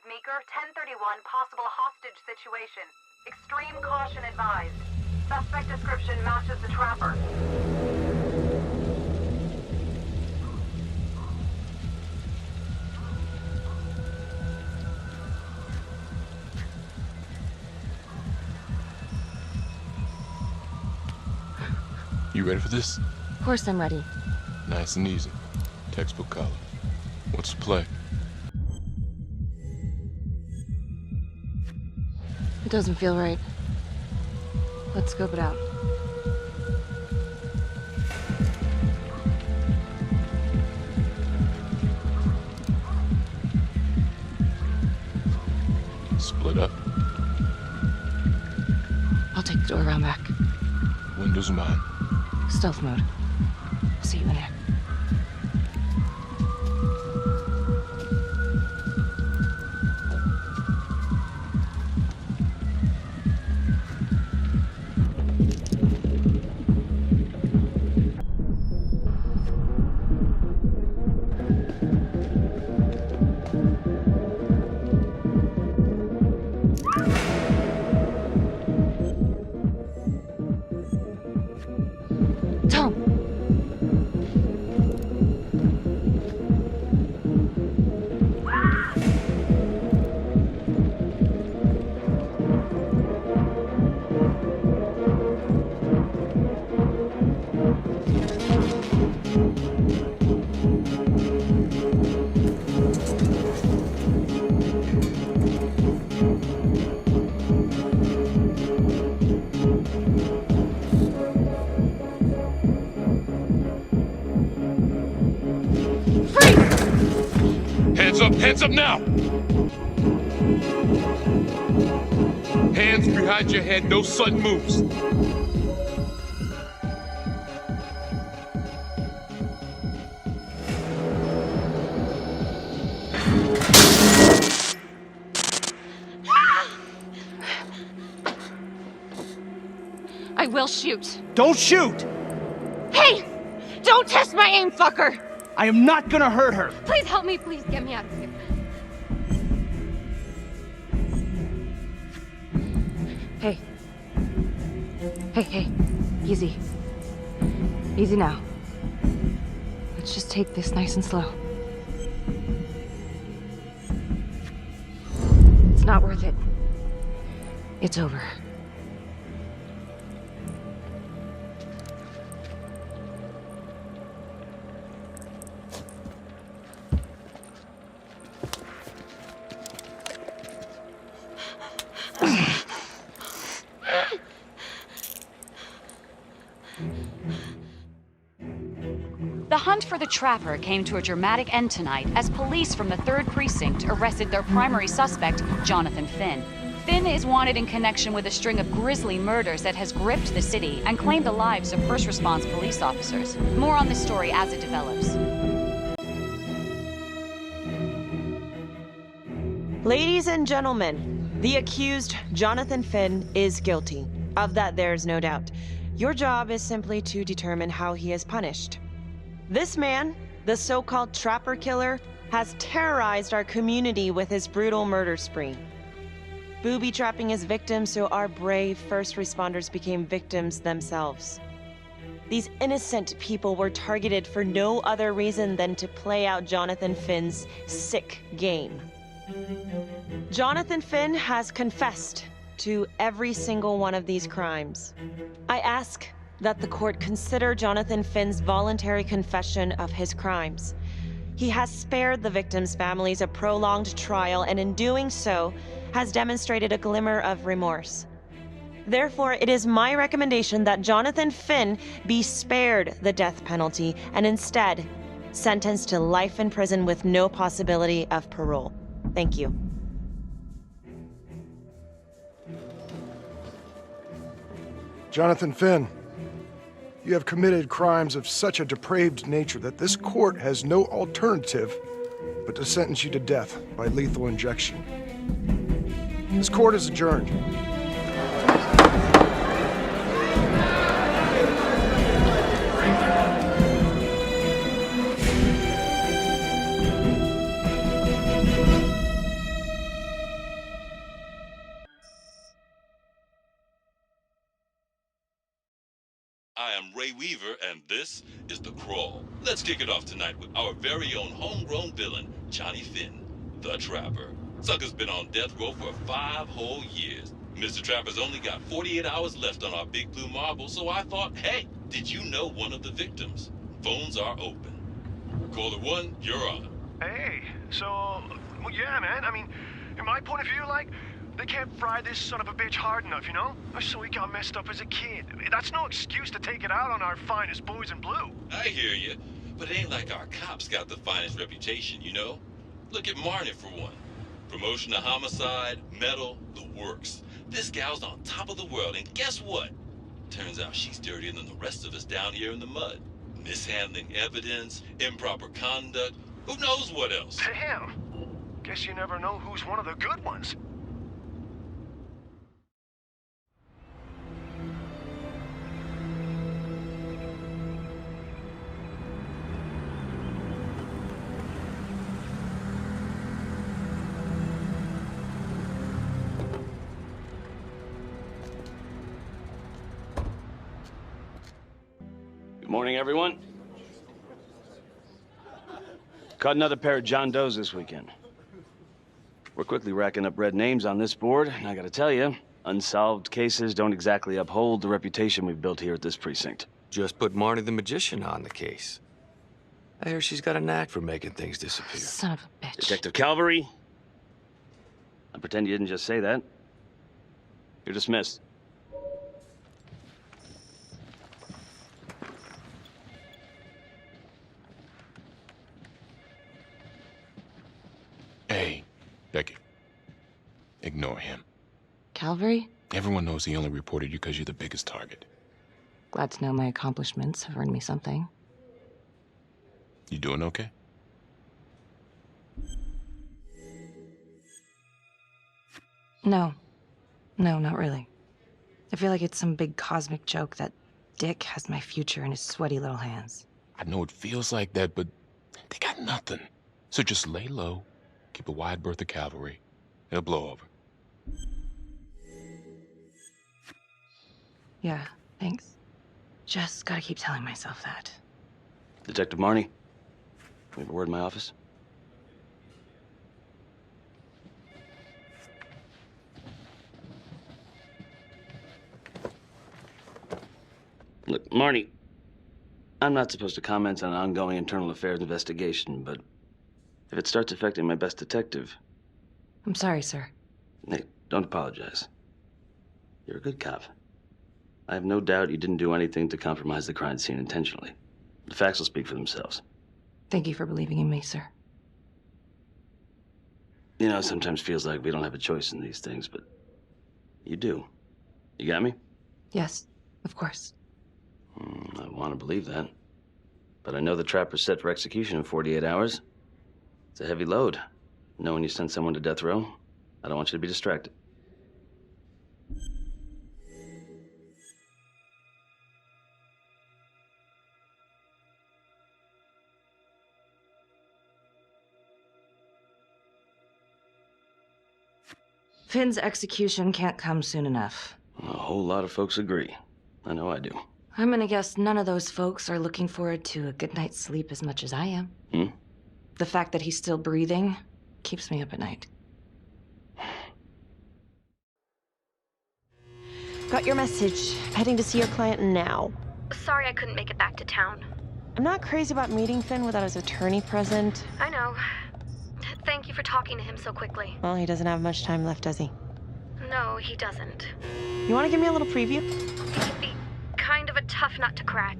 Meeker, 1031, possible hostage situation. Extreme caution advised. Suspect description matches the trapper. You ready for this? Of course I'm ready. Nice and easy. Textbook colors. What's the play? It doesn't feel right. Let's scope it out. Split up. I'll take the door around back. Windows are mine. Stealth mode. I'll see you in there. Tom! Hands up now! Hands behind your head, no sudden moves. I will shoot. Don't shoot! Hey! Don't test my aim, fucker! I am not gonna hurt her! Please help me, please get me out of here. Hey. Hey. Easy. Easy now. Let's just take this nice and slow. It's not worth it. It's over. The hunt for the Trapper came to a dramatic end tonight as police from the 3rd Precinct arrested their primary suspect, Jonathan Finn. Finn is wanted in connection with a string of grisly murders that has gripped the city and claimed the lives of first response police officers. More on this story as it develops. Ladies and gentlemen, the accused, Jonathan Finn, is guilty. Of that, there's no doubt. Your job is simply to determine how he is punished. This man, the so-called Trapper Killer, has terrorized our community with his brutal murder spree. Booby-trapping his victims so our brave first responders became victims themselves. These innocent people were targeted for no other reason than to play out Jonathan Finn's sick game. Jonathan Finn has confessed to every single one of these crimes. I ask that the court consider Jonathan Finn's voluntary confession of his crimes. He has spared the victims' families a prolonged trial, and in doing so, has demonstrated a glimmer of remorse. Therefore, it is my recommendation that Jonathan Finn be spared the death penalty and instead sentenced to life in prison with no possibility of parole. Thank you. Jonathan Finn, you have committed crimes of such a depraved nature that this court has no alternative but to sentence you to death by lethal injection. This court is adjourned. I am Ray Weaver, and this is The Crawl. Let's kick it off tonight with our very own homegrown villain, Johnny Finn, the Trapper. Sucker's been on death row for 5 whole years. Mr. Trapper's only got 48 hours left on our big blue marble, so I thought, hey, did you know one of the victims? Phones are open. Caller 1, you're on. Hey, so, well, yeah, man, I mean, in my point of view, like, they can't fry this son of a bitch hard enough, you know? So he got messed up as a kid. That's no excuse to take it out on our finest boys in blue. I hear you, but it ain't like our cops got the finest reputation, you know? Look at Marnie for one. Promotion to homicide, medal, the works. This gal's on top of the world, and guess what? Turns out she's dirtier than the rest of us down here in the mud. Mishandling evidence, improper conduct, who knows what else? Damn. Guess you never know who's one of the good ones. Morning, everyone. Caught another pair of John Does this weekend. We're quickly racking up red names on this board, and I gotta tell you, unsolved cases don't exactly uphold the reputation we've built here at this precinct. Just put Marnie the Magician on the case. I hear she's got a knack for making things disappear. Son of a bitch. Detective Calvary, I pretend you didn't just say that. You're dismissed. Hey, Becky. Ignore him. Calvary? Everyone knows he only reported you because you're the biggest target. Glad to know my accomplishments have earned me something. You doing okay? No. No, not really. I feel like it's some big cosmic joke that Dick has my future in his sweaty little hands. I know it feels like that, but they got nothing. So just lay low, keep a wide berth of cavalry. It'll blow over. Yeah, thanks. Just gotta keep telling myself that. Detective Marnie, we have a word in my office. Look, Marnie, I'm not supposed to comment on an ongoing internal affairs investigation, but if it starts affecting my best detective... I'm sorry, sir. Hey, don't apologize. You're a good cop. I have no doubt you didn't do anything to compromise the crime scene intentionally. The facts will speak for themselves. Thank you for believing in me, sir. You know, it sometimes feels like we don't have a choice in these things, but You do. You got me? Yes, of course. I want to believe that. But I know the trapper's set for execution in 48 hours. It's a heavy load. Knowing you send someone to death row, I don't want you to be distracted. Finn's execution can't come soon enough. A whole lot of folks agree. I know I do. I'm gonna guess none of those folks are looking forward to a good night's sleep as much as I am. The fact that he's still breathing keeps me up at night. Got your message. Heading to see your client now. Sorry I couldn't make it back to town. I'm not crazy about meeting Finn without his attorney present. I know. Thank you for talking to him so quickly. Well, he doesn't have much time left, does he? No, he doesn't. You want to give me a little preview? He'd be kind of a tough nut to crack.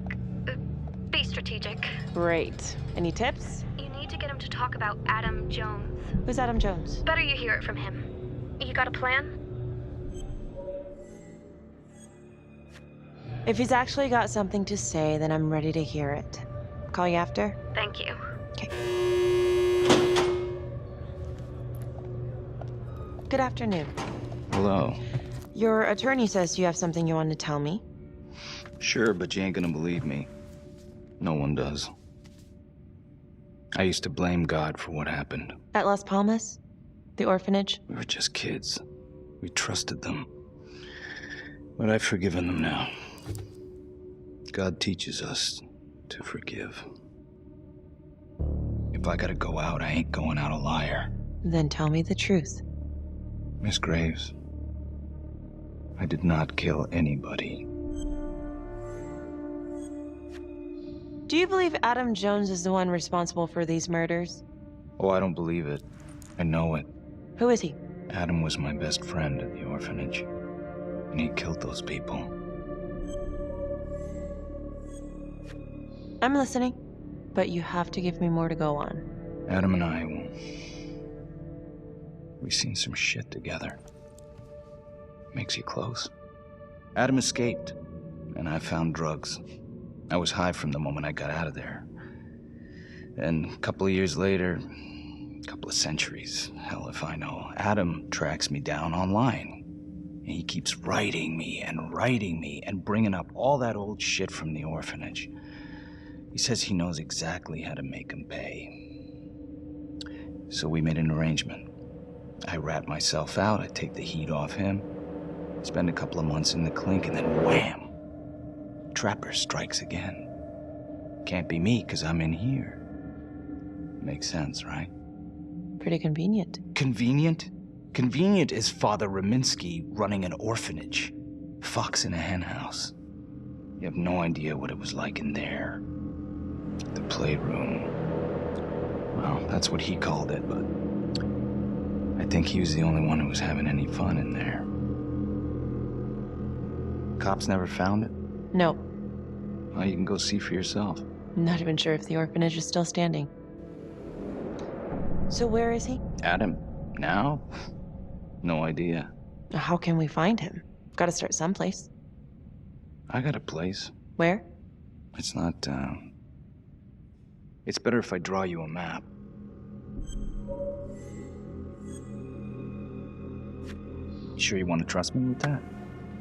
Be strategic. Great. Any tips? You need to get him to talk about Adam Jones. Who's Adam Jones? Better you hear it from him. You got a plan? If he's actually got something to say, then I'm ready to hear it. Call you after? Thank you. Okay. Good afternoon. Hello. Your attorney says you have something you want to tell me. Sure, but you ain't gonna believe me. No one does. I used to blame God for what happened. At Las Palmas? The orphanage? We were just kids. We trusted them. But I've forgiven them now. God teaches us to forgive. If I gotta go out, I ain't going out a liar. Then tell me the truth. Miss Graves, I did not kill anybody. Do you believe Adam Jones is the one responsible for these murders? Oh, I don't believe it. I know it. Who is he? Adam was my best friend at the orphanage, and he killed those people. I'm listening, but you have to give me more to go on. Adam and I, we've seen some shit together. Makes you close. Adam escaped, and I found drugs. I was high from the moment I got out of there. And a couple of years later, a couple of centuries, hell if I know, Adam tracks me down online. And he keeps writing me and bringing up all that old shit from the orphanage. He says he knows exactly how to make him pay. So we made an arrangement. I rat myself out, I take the heat off him, spend a couple of months in the clink, and then wham! Trapper strikes again. Can't be me, 'cause I'm in here. Makes sense, right? Pretty convenient. Convenient? Convenient is Father Raminsky running an orphanage. Fox in a henhouse. You have no idea what it was like in there. The playroom. Well, that's what he called it, but I think he was the only one who was having any fun in there. Cops never found it? No. Well, you can go see for yourself. Not even sure if the orphanage is still standing. So where is he? Adam? Now? No idea. How can we find him? Gotta start someplace. I got a place. Where? It's not, It's better if I draw you a map. You sure you want to trust me with that?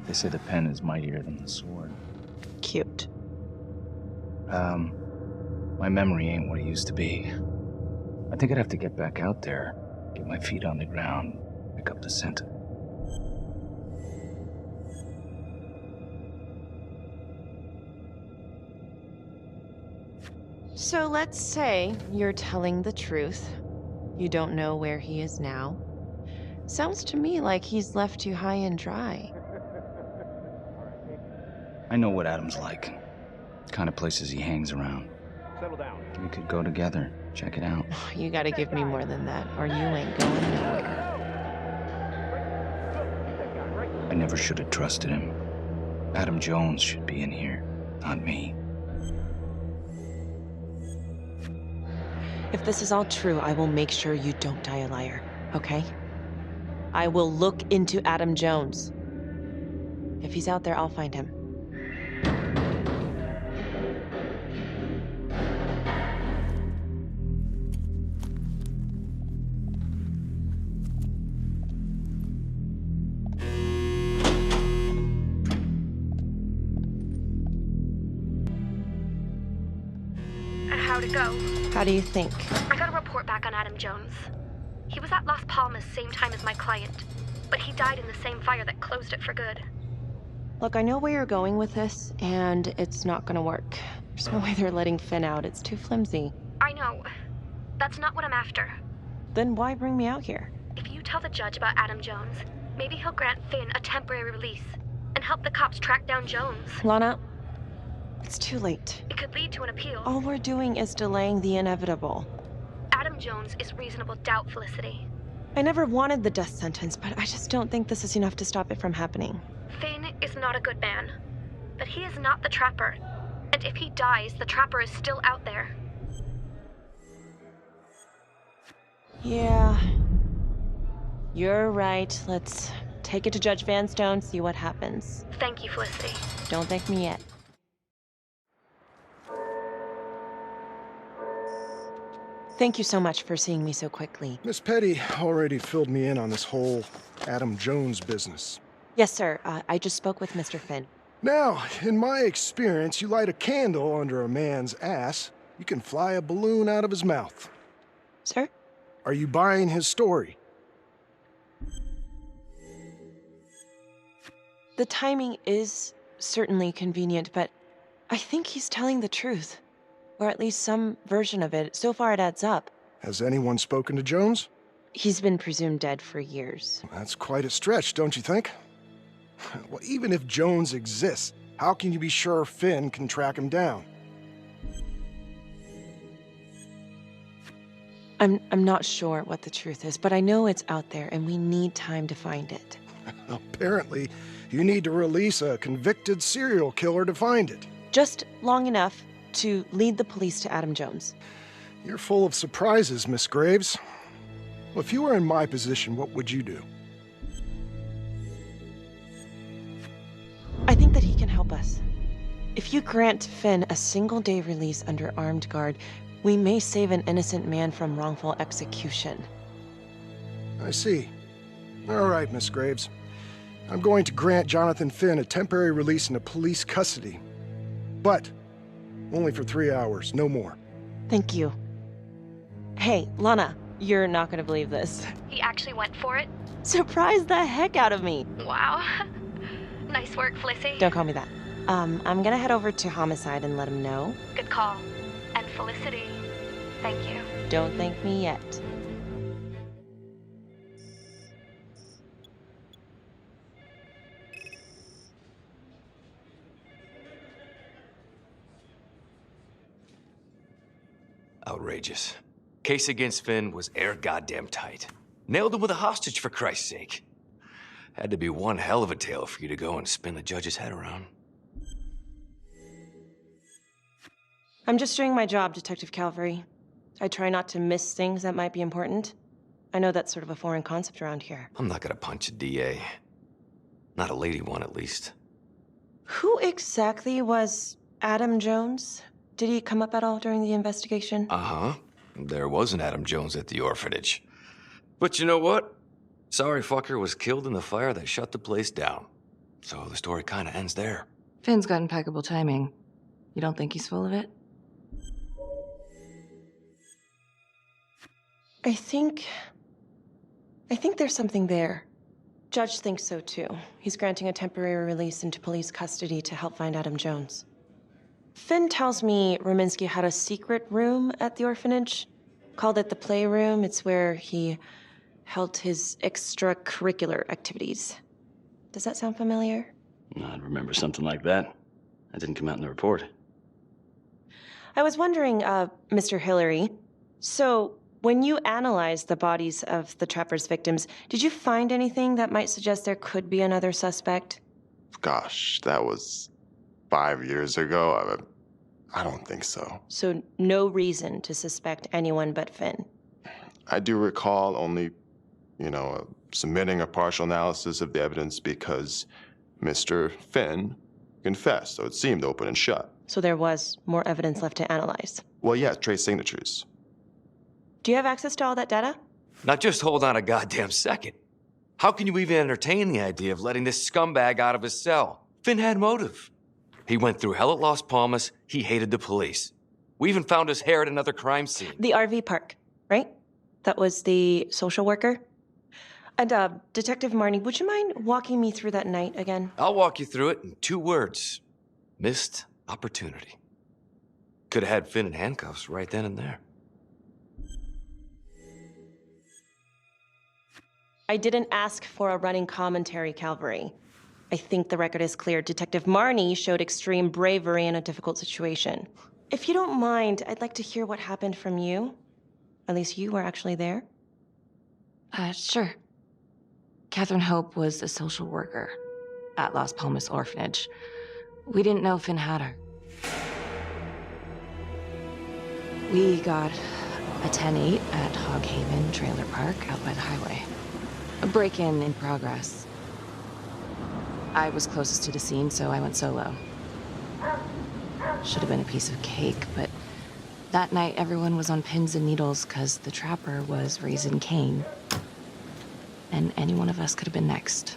They say the pen is mightier than the sword. Cute. My memory ain't what it used to be. I think I'd have to get back out there, get my feet on the ground, pick up the scent. So let's say you're telling the truth. You don't know where he is now. Sounds to me like he's left you high and dry. I know what Adam's like. The kind of places he hangs around. Settle down. We could go together, check it out. You gotta give me more than that, or you ain't going nowhere. I never should have trusted him. Adam Jones should be in here, not me. If this is all true, I will make sure you don't die a liar, okay? I will look into Adam Jones. If he's out there, I'll find him. How'd it go? How do you think? I got a report back on Adam Jones. He was at Las Palmas same time as my client, but he died in the same fire that closed it for good. Look, I know where you're going with this, and it's not gonna work. There's no way they're letting Finn out. It's too flimsy. I know. That's not what I'm after. Then why bring me out here? If you tell the judge about Adam Jones, maybe he'll grant Finn a temporary release and help the cops track down Jones. Lana, it's too late. It could lead to an appeal. All we're doing is delaying the inevitable. Adam Jones is reasonable doubt, Felicity. I never wanted the death sentence, but I just don't think this is enough to stop it from happening. Finn is not a good man, but he is not the Trapper. And if he dies, the Trapper is still out there. Yeah. You're right. Let's take it to Judge Vanstone, see what happens. Thank you, Felicity. Don't thank me yet. Thank you so much for seeing me so quickly. Miss Petty already filled me in on this whole Adam Jones business. Yes, sir. I just spoke with Mr. Finn. Now, in my experience, you light a candle under a man's ass, you can fly a balloon out of his mouth. Sir? Are you buying his story? The timing is certainly convenient, but I think he's telling the truth. Or at least some version of it. So far it adds up. Has anyone spoken to Jones? He's been presumed dead for years. That's quite a stretch, don't you think? Well, even if Jones exists, how can you be sure Finn can track him down? I'm not sure what the truth is, but I know it's out there and we need time to find it. Apparently, you need to release a convicted serial killer to find it. Just long enough to lead the police to Adam Jones. You're full of surprises, Miss Graves. Well, if you were in my position, what would you do? I think that he can help us. If you grant Finn a single-day release under armed guard, we may save an innocent man from wrongful execution. I see. All right, Miss Graves. I'm going to grant Jonathan Finn a temporary release into police custody. But only for 3 hours, no more. Thank you. Hey, Lana, you're not gonna believe this. He actually went for it? Surprised the heck out of me. Wow. Nice work, Felicity. Don't call me that. I'm gonna head over to Homicide and let him know. Good call. And Felicity, thank you. Don't thank me yet. Outrageous. Case against Finn was air goddamn tight. Nailed him with a hostage, for Christ's sake. Had to be one hell of a tale for you to go and spin the judge's head around. I'm just doing my job, Detective Calvary. I try not to miss things that might be important. I know that's sort of a foreign concept around here. I'm not gonna punch a DA. Not a lady one, at least. Who exactly was Adam Jones? Did he come up at all during the investigation? Uh-huh. There was an Adam Jones at the orphanage. But you know what? Sorry fucker was killed in the fire that shut the place down. So the story kind of ends there. Finn's got impeccable timing. You don't think he's full of it? I think there's something there. Judge thinks so too. He's granting a temporary release into police custody to help find Adam Jones. Finn tells me Rominsky had a secret room at the orphanage. Called it the playroom. It's where he held his extracurricular activities. Does that sound familiar? I'd remember something like that. That didn't come out in the report. I was wondering, Mr. Hillary, so when you analyzed the bodies of the Trapper's victims, did you find anything that might suggest there could be another suspect? Gosh, that was 5 years ago. I don't think so. So no reason to suspect anyone but Finn? I do recall only, submitting a partial analysis of the evidence because Mr. Finn confessed, so it seemed open and shut. So there was more evidence left to analyze. Well, yeah, trace signatures. Do you have access to all that data? Now just hold on a goddamn second. How can you even entertain the idea of letting this scumbag out of his cell? Finn had motive. He went through hell at Las Palmas. He hated the police. We even found his hair at another crime scene. The RV park, right? That was the social worker? And, Detective Marnie, would you mind walking me through that night again? I'll walk you through it in 2 words. Missed opportunity. Could have had Finn in handcuffs right then and there. I didn't ask for a running commentary, Calvary. I think the record is clear. Detective Marnie showed extreme bravery in a difficult situation. If you don't mind, I'd like to hear what happened from you. At least you were actually there. Sure. Catherine Hope was a social worker at Las Palmas Orphanage. We didn't know Finn had her. We got a 10-8 at Hog Haven Trailer Park out by the highway. A break-in in progress. I was closest to the scene, so I went solo. Should have been a piece of cake, but that night everyone was on pins and needles because the trapper was raising Cain. And any one of us could have been next.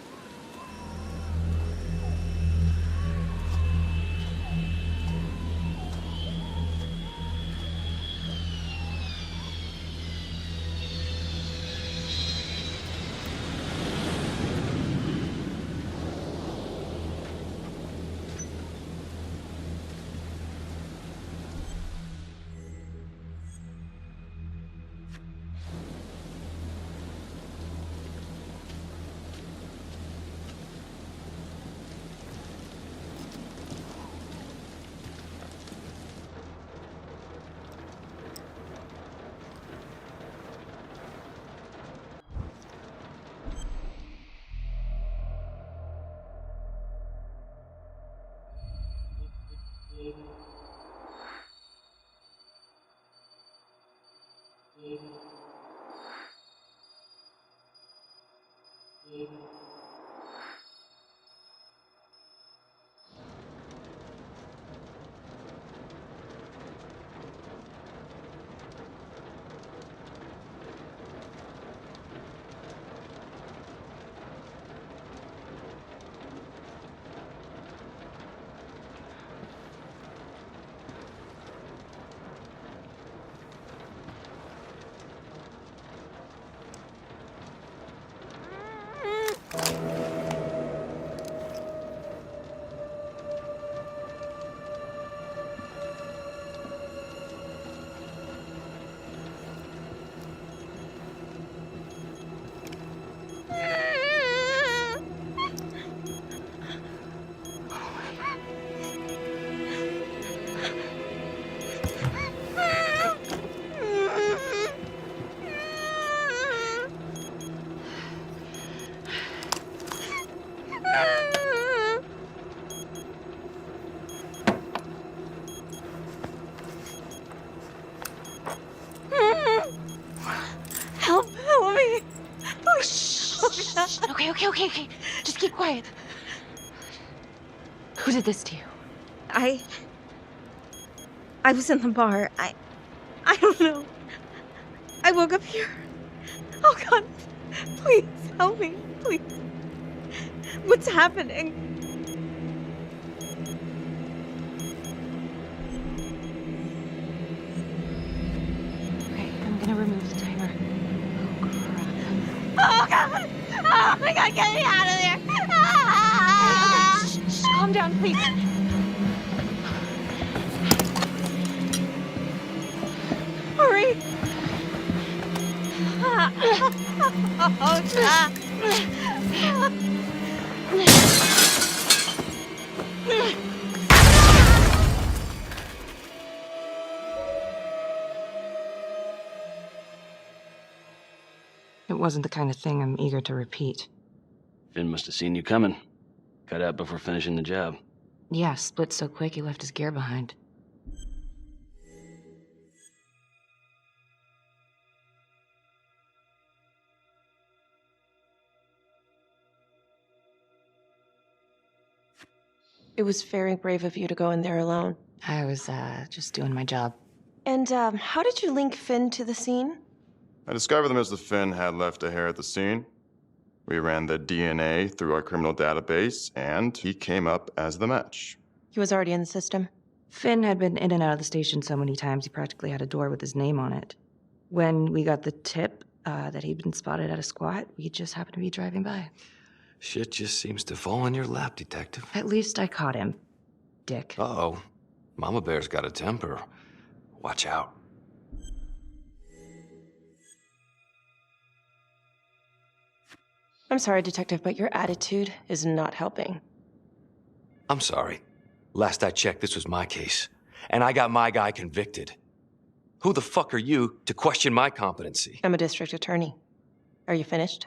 Help me. Oh, shh. Okay. Just keep quiet. Who did this to you? I was in the bar. I don't know. I woke up here. Oh God, please help me, please. What's happening? Okay, I'm gonna remove the timer. Oh God! Oh my God, get me out of there! Okay, shh, calm down, please. Hurry! Oh God! It wasn't the kind of thing I'm eager to repeat. Finn must have seen you coming. Got out before finishing the job. Yeah, split so quick he left his gear behind. It was very brave of you to go in there alone. I was, just doing my job. And, how did you link Finn to the scene? I discovered that Mr. Finn had left a hair at the scene. We ran the DNA through our criminal database, and he came up as the match. He was already in the system. Finn had been in and out of the station so many times he practically had a door with his name on it. When we got the tip that he'd been spotted at a squat, we just happened to be driving by. Shit just seems to fall in your lap, Detective. At least I caught him, dick. Uh-oh. Mama Bear's got a temper. Watch out. I'm sorry, Detective, but your attitude is not helping. I'm sorry. Last I checked, this was my case. And I got my guy convicted. Who the fuck are you to question my competency? I'm a district attorney. Are you finished?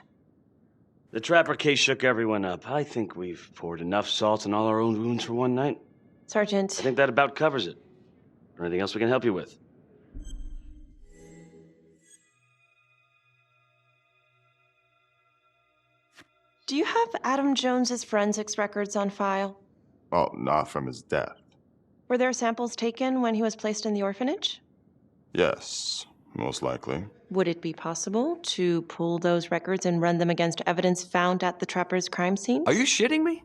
The Trapper case shook everyone up. I think we've poured enough salt in all our own wounds for one night. Sergeant. I think that about covers it. Or anything else we can help you with? Do you have Adam Jones's forensics records on file? Well, not from his death. Were there samples taken when he was placed in the orphanage? Yes, most likely. Would it be possible to pull those records and run them against evidence found at the Trapper's crime scene? Are you shitting me?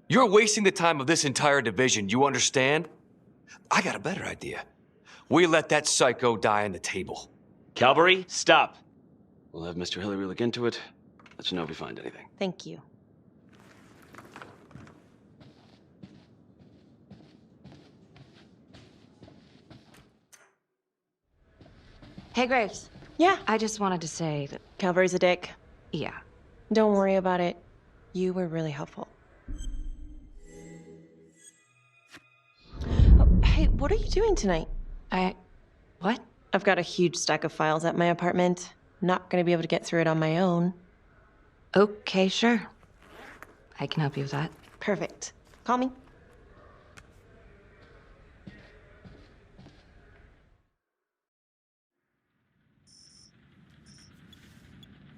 You're wasting the time of this entire division, you understand? I got a better idea. We let that psycho die on the table. Calvary, stop. We'll have Mr. Hillary look into it. Let you know if we find anything. Thank you. Hey, Graves. Yeah? I just wanted to say that... Calvary's a dick. Yeah. Don't worry about it. You were really helpful. Oh, hey, what are you doing tonight? What? I've got a huge stack of files at my apartment. Not gonna be able to get through it on my own. Okay, sure. I can help you with that. Perfect. Call me.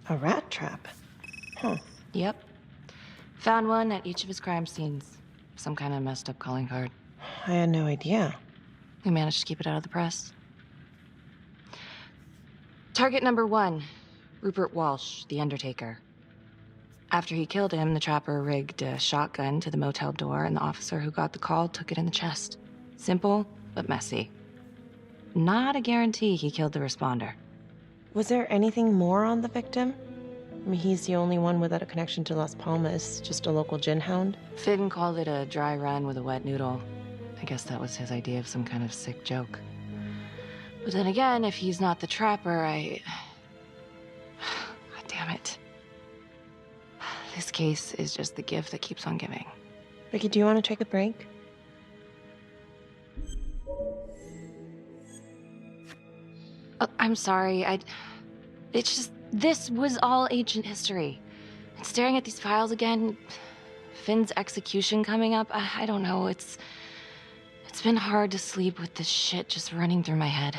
A rat trap? Huh. Yep. Found one at each of his crime scenes. Some kind of messed up calling card. I had no idea. We managed to keep it out of the press. Target number 1, Rupert Walsh, the Undertaker. After he killed him, the Trapper rigged a shotgun to the motel door, and the officer who got the call took it in the chest. Simple, but messy. Not a guarantee he killed the responder. Was there anything more on the victim? I mean, he's the only one without a connection to Las Palmas, just a local gin hound. Finn called it a dry run with a wet noodle. I guess that was his idea of some kind of sick joke. But then again, if he's not the Trapper, God damn it. This case is just the gift that keeps on giving. Ricky, do you want to take a break? Oh, I'm sorry, it's just, this was all ancient history. And staring at these files again, Finn's execution coming up, I don't know, it's been hard to sleep with this shit just running through my head.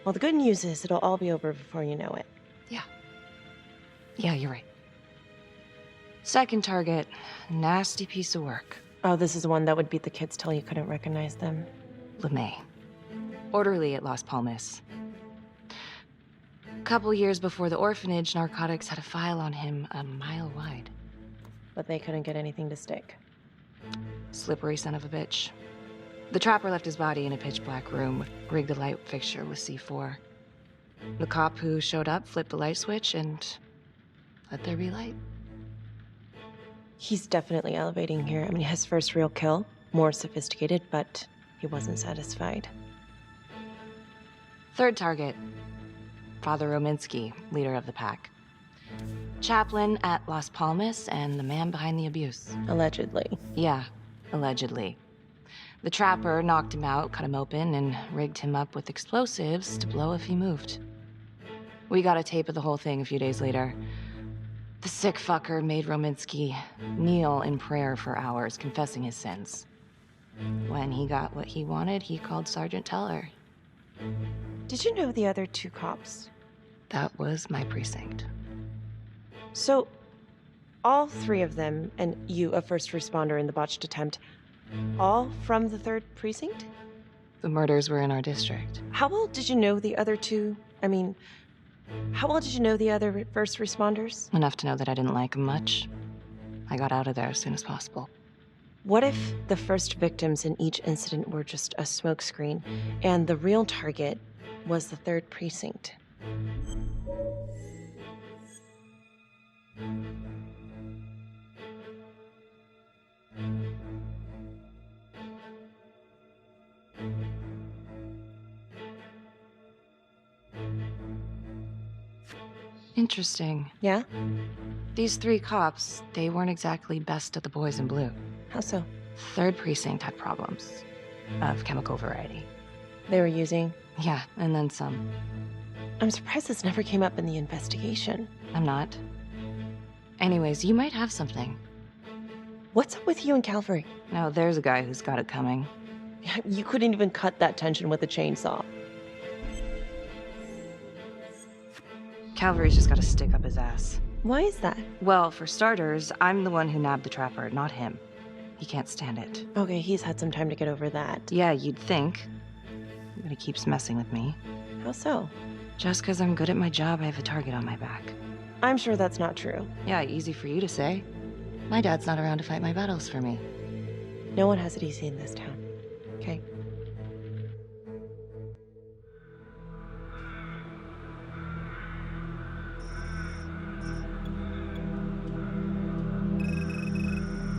Well, the good news is it'll all be over before you know it. Yeah, you're right. Second target, nasty piece of work. Oh, this is the one that would beat the kids till you couldn't recognize them. LeMay. Orderly at Las Palmas. A couple years before the orphanage, narcotics had a file on him a mile wide. But they couldn't get anything to stick. Slippery son of a bitch. The Trapper left his body in a pitch-black room, rigged a light fixture with C4. The cop who showed up flipped the light switch and let there be light. He's definitely elevating here. I mean, his first real kill, more sophisticated, but he wasn't satisfied. Third target, Father Rominsky, leader of the pack. Chaplain at Las Palmas and the man behind the abuse. Allegedly. Yeah, allegedly. The Trapper knocked him out, cut him open, and rigged him up with explosives to blow if he moved. We got a tape of the whole thing a few days later. The sick fucker made Rominsky kneel in prayer for hours, confessing his sins. When he got what he wanted, he called Sergeant Teller. Did you know the other 2 cops? That was my precinct. So, all 3 of them, and you, a first responder in the botched attempt, All from the 3rd Precinct? The murders were in our district. How well did you know the other two? I mean, how well did you know the other first responders? Enough to know that I didn't like them much. I got out of there as soon as possible. What if the first victims in each incident were just a smokescreen, and the real target was the 3rd Precinct? Interesting. Yeah? These 3 cops, they weren't exactly best of the boys in blue. How so? 3rd Precinct had problems. Of chemical variety. They were using? Yeah, and then some. I'm surprised this never came up in the investigation. I'm not. Anyways, you might have something. What's up with you and Calvary? No, there's a guy who's got it coming. You couldn't even cut that tension with a chainsaw. Calvary's just gotta stick up his ass. Why is that? Well, for starters, I'm the one who nabbed the trapper, not him. He can't stand it. Okay, he's had some time to get over that. Yeah, you'd think. But he keeps messing with me. How so? Just because I'm good at my job, I have a target on my back. I'm sure that's not true. Yeah, easy for you to say. My dad's not around to fight my battles for me. No one has it easy in this town. Okay?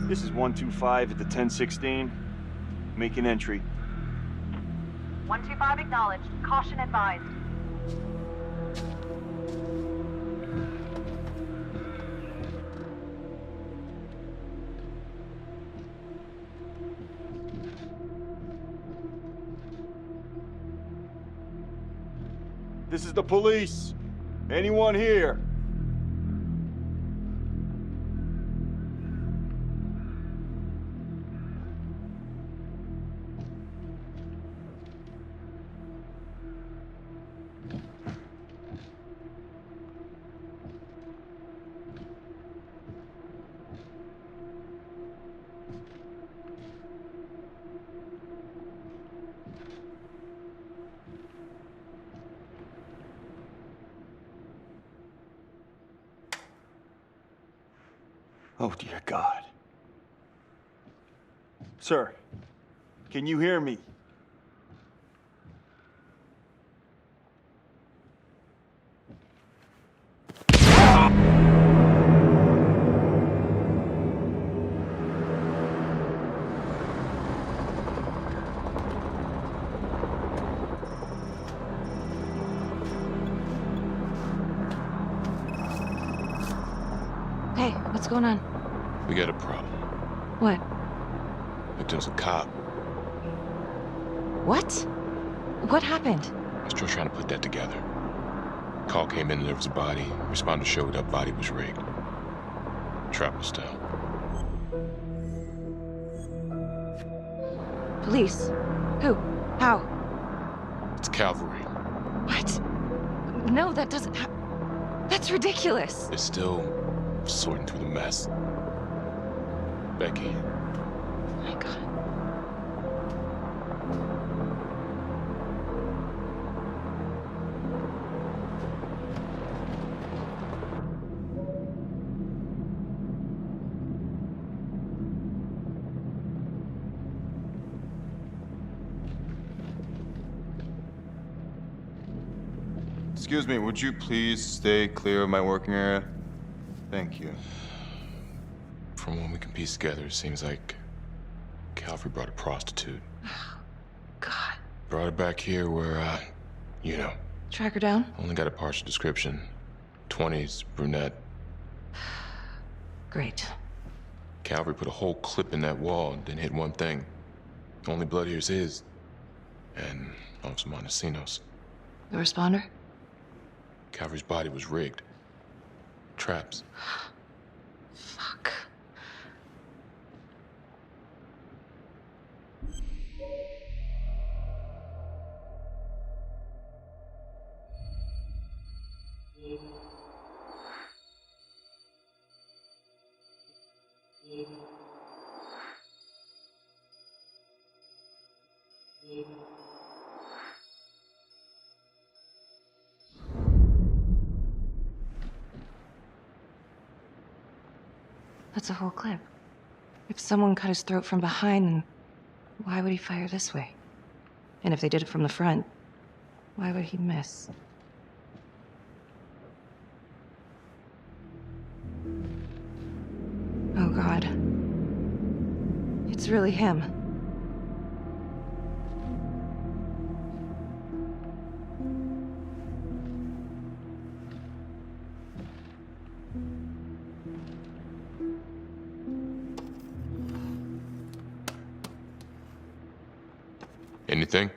This is 125 at the 1016. Making entry. 125 acknowledged. Caution advised. This is the police. Anyone here? Oh, dear God. Sir, can you hear me? Hey, what's going on? We got a problem. What? Victim's a cop. What? What happened? I'm still trying to put that together. Call came in and there was a body. Responder showed up, body was rigged. Trapper style. Police? Who? How? It's cavalry. What? No, that doesn't that's ridiculous. They're still sorting through the mess. Becky. Oh my God. Excuse me, would you please stay clear of my working area? Thank you. From what we can piece together, it seems like Calvary brought a prostitute. God. Brought her back here where, you know. Track her down? Only got a partial description. 20s, brunette. Great. Calvary put a whole clip in that wall and didn't hit one thing. Only blood here's his. And also Montesinos. The responder? Calvary's body was rigged. Traps. Fuck. That's a whole clip. If someone cut his throat from behind, then why would he fire this way? And if they did it from the front, why would he miss? Oh God. It's really him. Anything?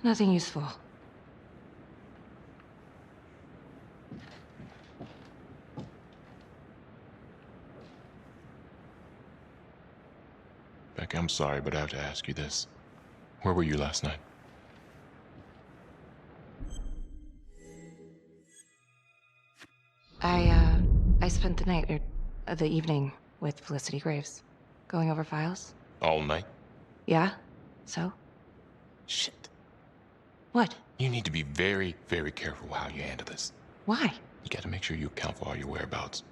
Nothing useful. Becky, I'm sorry, but I have to ask you this. Where were you last night? I spent the night, or the evening, with Felicity Graves. Going over files. All night? Yeah? So? Shit. What? You need to be very, very careful how you handle this. Why? You gotta make sure you account for all your whereabouts.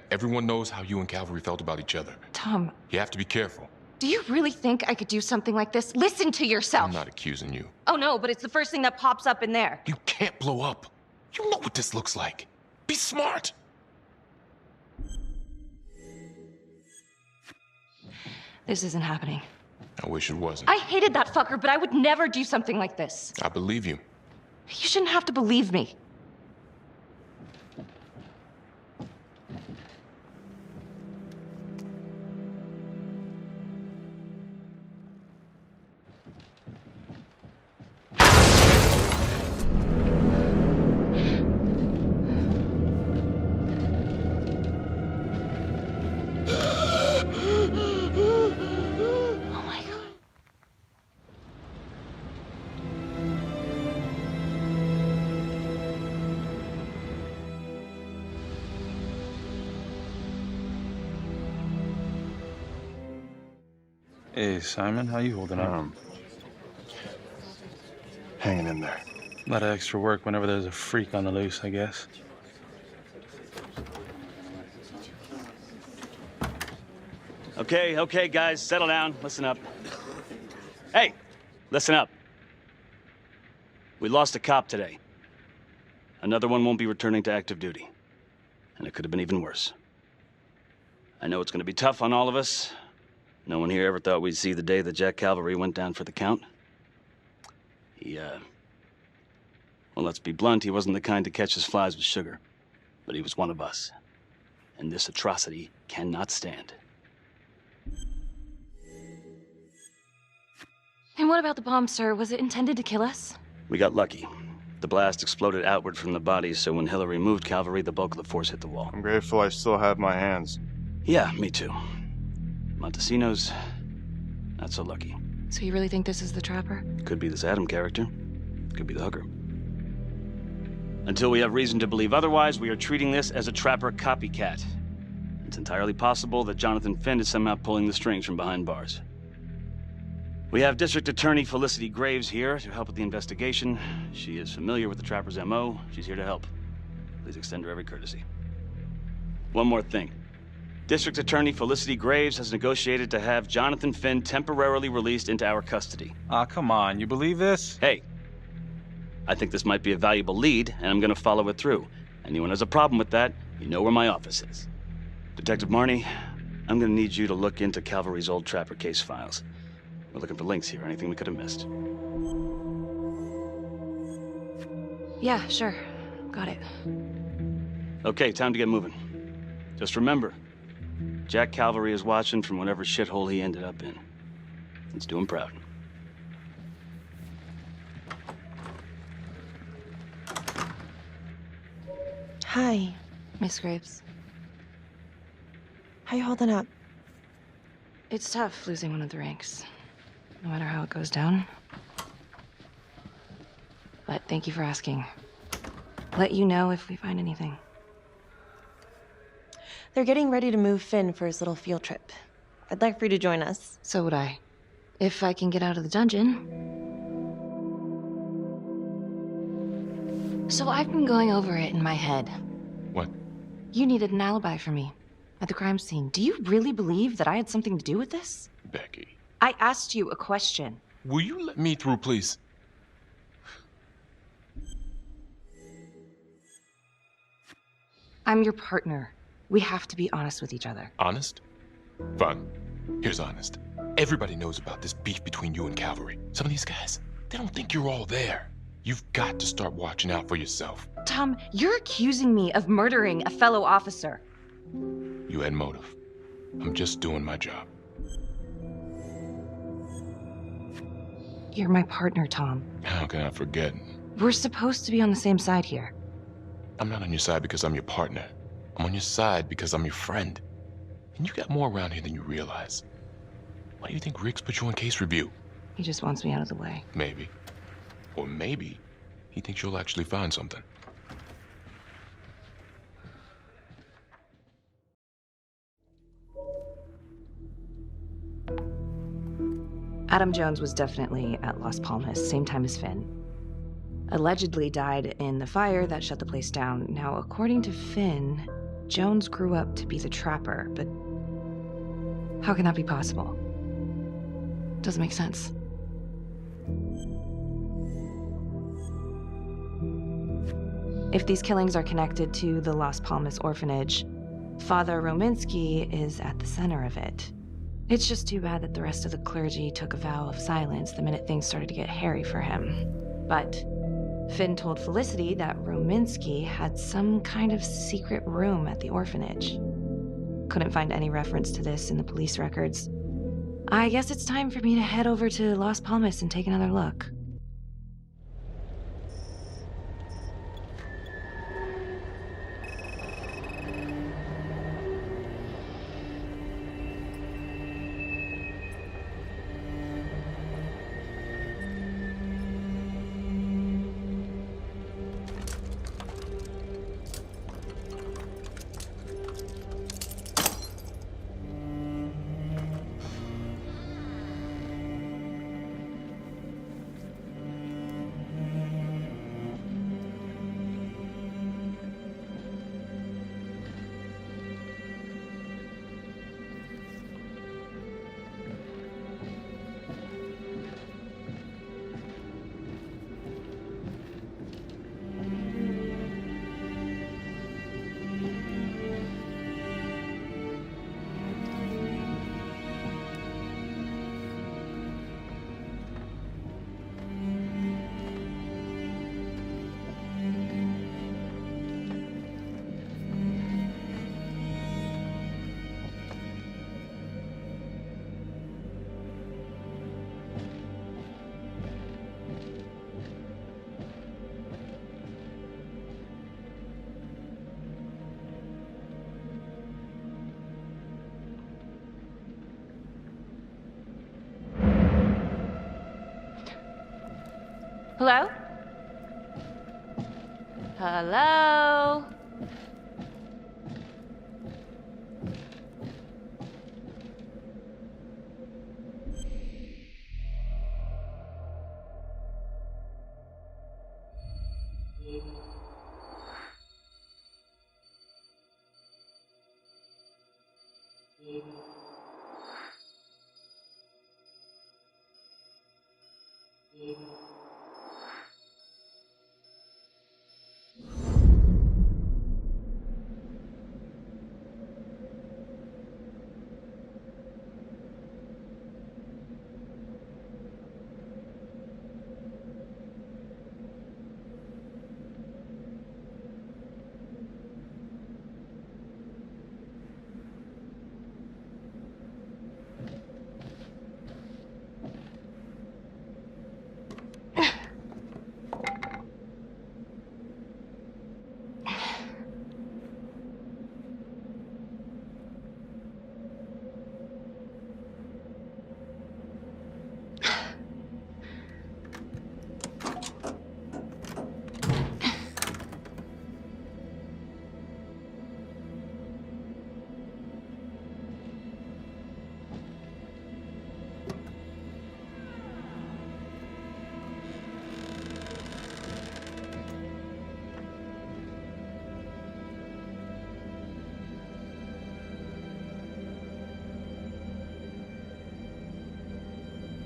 Everyone knows how you and Calvary felt about each other. Tom. You have to be careful. Do you really think I could do something like this? Listen to yourself! I'm not accusing you. Oh no, but it's the first thing that pops up in there. You can't blow up. You know what this looks like. Be smart. This isn't happening. I wish it wasn't. I hated that fucker, but I would never do something like this. I believe you. You shouldn't have to believe me. Hey, Simon, how you holding up? Hanging in there. A lot of extra work whenever there's a freak on the loose, I guess. Okay, guys, settle down. Listen up. Hey, listen up. We lost a cop today. Another one won't be returning to active duty. And it could have been even worse. I know it's gonna be tough on all of us. No one here ever thought we'd see the day that Jack Calvary went down for the count. Well, let's be blunt, he wasn't the kind to catch his flies with sugar. But he was one of us. And this atrocity cannot stand. And what about the bomb, sir? Was it intended to kill us? We got lucky. The blast exploded outward from the bodies, so when Hillary moved Calvary, the bulk of the force hit the wall. I'm grateful I still have my hands. Yeah, me too. Montesinos, not so lucky. So you really think this is the Trapper? Could be this Adam character. Could be the hooker. Until we have reason to believe otherwise, we are treating this as a Trapper copycat. It's entirely possible that Jonathan Finn is somehow pulling the strings from behind bars. We have District Attorney Felicity Graves here to help with the investigation. She is familiar with the Trapper's MO. She's here to help. Please extend her every courtesy. One more thing. District Attorney Felicity Graves has negotiated to have Jonathan Finn temporarily released into our custody. Aw, come on. You believe this? Hey, I think this might be a valuable lead, and I'm gonna follow it through. Anyone has a problem with that, you know where my office is. Detective Marnie, I'm gonna need you to look into Calvary's old Trapper case files. We're looking for links here, anything we could have missed. Yeah, sure. Got it. Okay, time to get moving. Just remember, Jack Calvary is watching from whatever shithole he ended up in. Let's do him proud. Hi. Miss Graves. How you holding up? It's tough losing one of the ranks, no matter how it goes down. But thank you for asking. Let you know if we find anything. They're getting ready to move Finn for his little field trip. I'd like for you to join us. So would I. If I can get out of the dungeon. So I've been going over it in my head. What? You needed an alibi for me at the crime scene. Do you really believe that I had something to do with this? Becky. I asked you a question. Will you let me through, please? I'm your partner. We have to be honest with each other. Honest? Fine. Here's honest. Everybody knows about this beef between you and Cavalry. Some of these guys, they don't think you're all there. You've got to start watching out for yourself. Tom, you're accusing me of murdering a fellow officer. You had motive. I'm just doing my job. You're my partner, Tom. How can I forget? We're supposed to be on the same side here. I'm not on your side because I'm your partner. I'm on your side because I'm your friend. And you got more around here than you realize. Why do you think Riggs put you on case review? He just wants me out of the way. Maybe. Or maybe he thinks you'll actually find something. Adam Jones was definitely at Las Palmas, same time as Finn. Allegedly died in the fire that shut the place down. Now, according to Finn, Jones grew up to be the trapper, but how can that be possible? Doesn't make sense. If these killings are connected to the Las Palmas orphanage, Father Rominsky is at the center of it. It's just too bad that the rest of the clergy took a vow of silence the minute things started to get hairy for him. But Finn told Felicity that Rominsky had some kind of secret room at the orphanage. Couldn't find any reference to this in the police records. I guess it's time for me to head over to Las Palmas and take another look. Hello? Hello?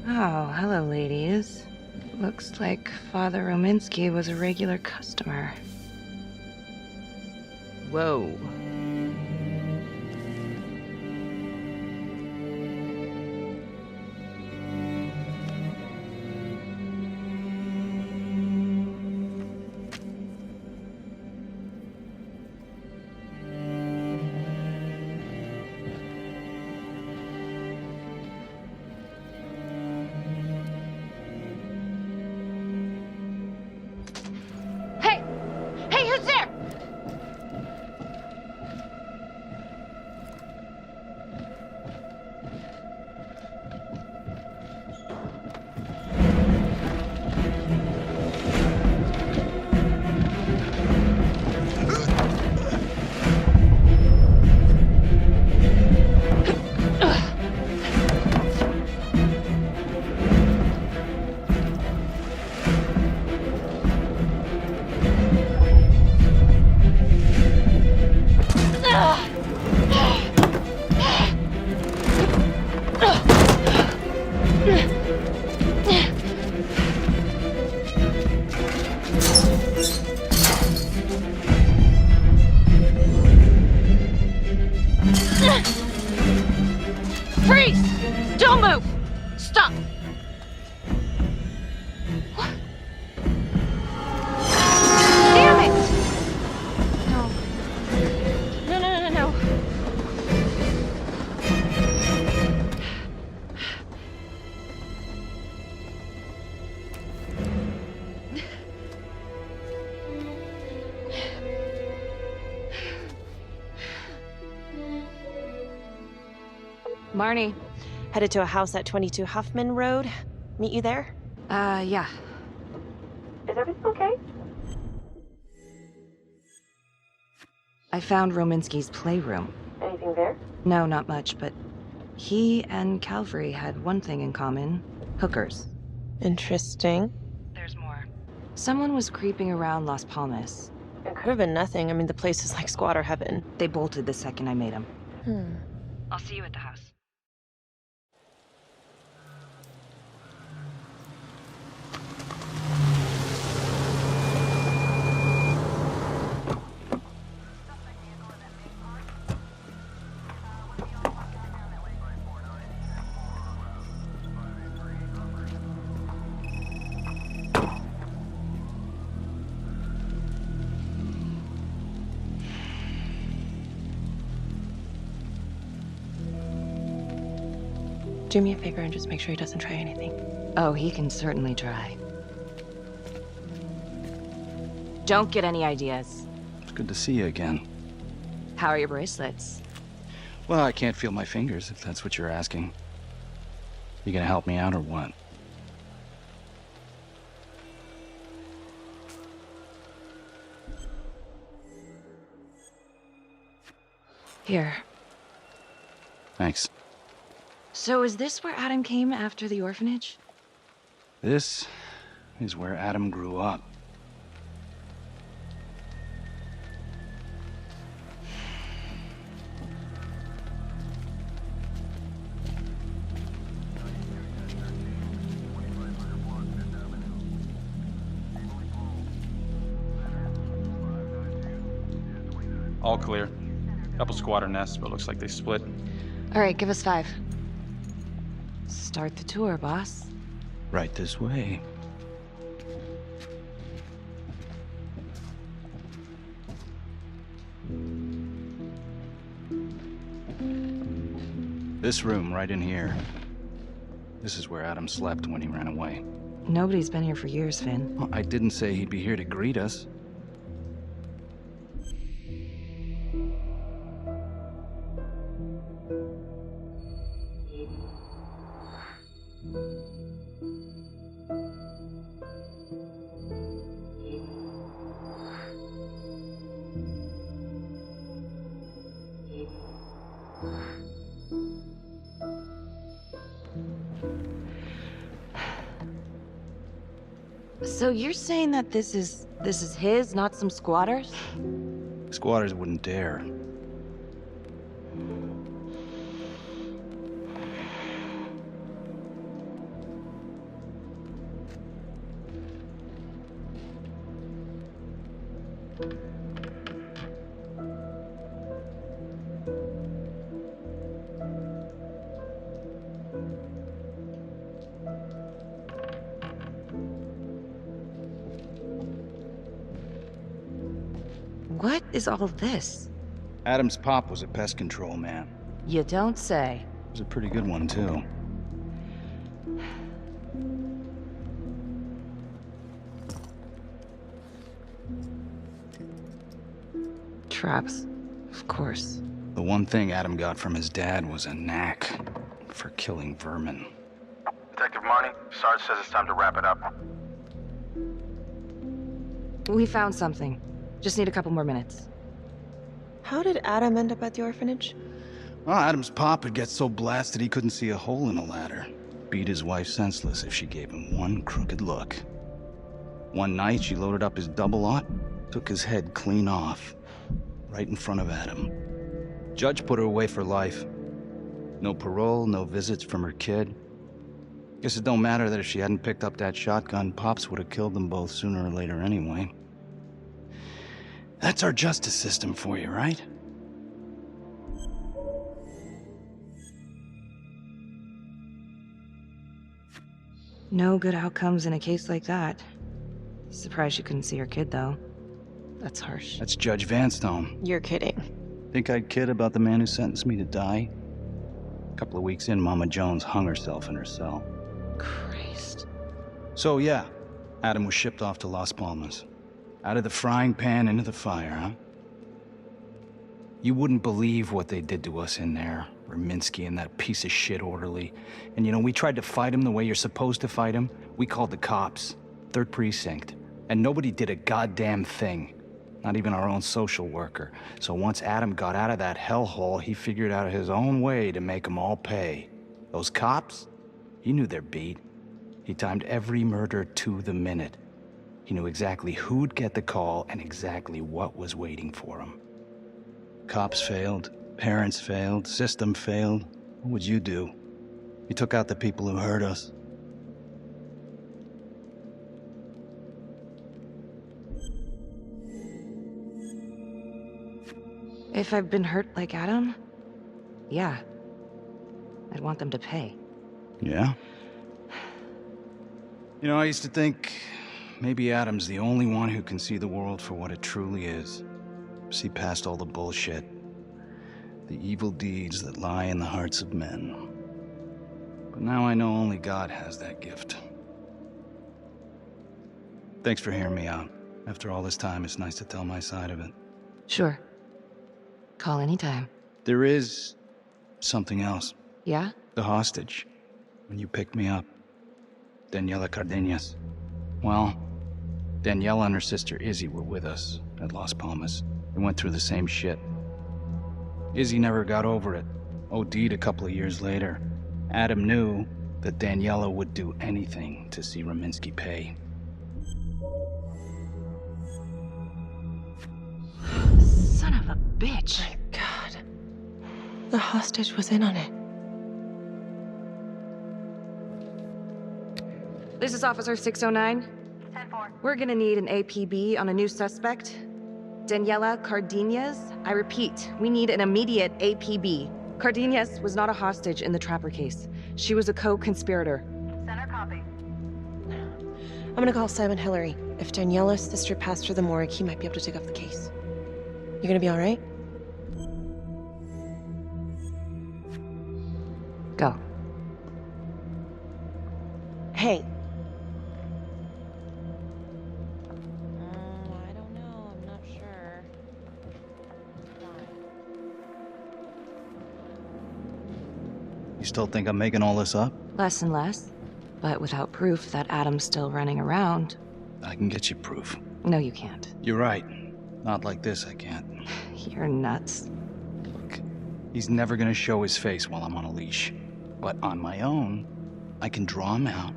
Oh, hello, ladies. Looks like Father Rominsky was a regular customer. Whoa. Hey! Hey, who's there? Freeze! Don't move! Stop! What? Damn it! No. No, no, no, no. Marnie. Headed to a house at 22 Huffman Road. Meet you there? Yeah. Is everything okay? I found Rominsky's playroom. Anything there? No, not much, but he and Calvary had one thing in common. Hookers. Interesting. There's more. Someone was creeping around Las Palmas. It could have been nothing. I mean, the place is like squatter heaven. They bolted the second I made them. I'll see you at the house. Do me a favor and just make sure he doesn't try anything. Oh, he can certainly try. Don't get any ideas. It's good to see you again. How are your bracelets? Well, I can't feel my fingers, if that's what you're asking. You gonna help me out or what? Here. Thanks. So is this where Adam came after the orphanage? This is where Adam grew up. All clear. Couple squatter nests, but looks like they split. All right, give us 5. Start the tour, boss. Right this way. This room right in here. This is where Adam slept when he ran away. Nobody's been here for years, Finn. Well, I didn't say he'd be here to greet us. So you're saying that this is his, not some squatters? Squatters wouldn't dare. What is all this? Adam's pop was a pest control man. You don't say. He was a pretty good one, too. Traps, of course. The one thing Adam got from his dad was a knack for killing vermin. Detective Marnie, Sarge says it's time to wrap it up. We found something. Just need a couple more minutes. How did Adam end up at the orphanage? Well, Adam's pop would get so blasted he couldn't see a hole in a ladder. Beat his wife senseless if she gave him one crooked look. One night, she loaded up his double-aught, took his head clean off, right in front of Adam. Judge put her away for life. No parole, no visits from her kid. Guess it don't matter that if she hadn't picked up that shotgun, Pops would have killed them both sooner or later anyway. That's our justice system for you, right? No good outcomes in a case like that. Surprised she couldn't see her kid, though. That's harsh. That's Judge Vanstone. You're kidding. Think I'd kid about the man who sentenced me to die? A couple of weeks in, Mama Jones hung herself in her cell. Christ. So yeah, Adam was shipped off to Las Palmas. Out of the frying pan into the fire, huh? You wouldn't believe what they did to us in there. Raminsky and that piece of shit orderly. And you know, we tried to fight him the way you're supposed to fight him. We called the cops. 3rd Precinct. And nobody did a goddamn thing. Not even our own social worker. So once Adam got out of that hellhole, he figured out his own way to make them all pay. Those cops? He knew their beat. He timed every murder to the minute. He knew exactly who'd get the call and exactly what was waiting for him. Cops failed, parents failed, system failed. What would you do? You took out the people who hurt us. If I've been hurt like Adam, yeah. I'd want them to pay. Yeah? You know, I used to think maybe Adam's the only one who can see the world for what it truly is. See past all the bullshit. The evil deeds that lie in the hearts of men. But now I know only God has that gift. Thanks for hearing me out. After all this time, it's nice to tell my side of it. Sure. Call anytime. There is something else. Yeah? The hostage. When you picked me up. Daniela Cardenas. Well, Daniela and her sister Izzy were with us at Las Palmas. They went through the same shit. Izzy never got over it. OD'd a couple of years later. Adam knew that Daniela would do anything to see Raminsky pay. Son of a bitch. My God. The hostage was in on it. This is Officer 609. 10-4. We're gonna need an APB on a new suspect. Daniela Cardenas. I repeat, we need an immediate APB. Cardenas was not a hostage in the Trapper case. She was a co-conspirator. Center copy. I'm gonna call Simon Hillary. If Daniela's sister passed through the morgue, he might be able to take off the case. You gonna be all right? Go. Hey. You still think I'm making all this up? Less and less. But without proof that Adam's still running around. I can get you proof. No, you can't. You're right. Not like this, I can't. You're nuts. Look, he's never gonna show his face while I'm on a leash. But on my own, I can draw him out,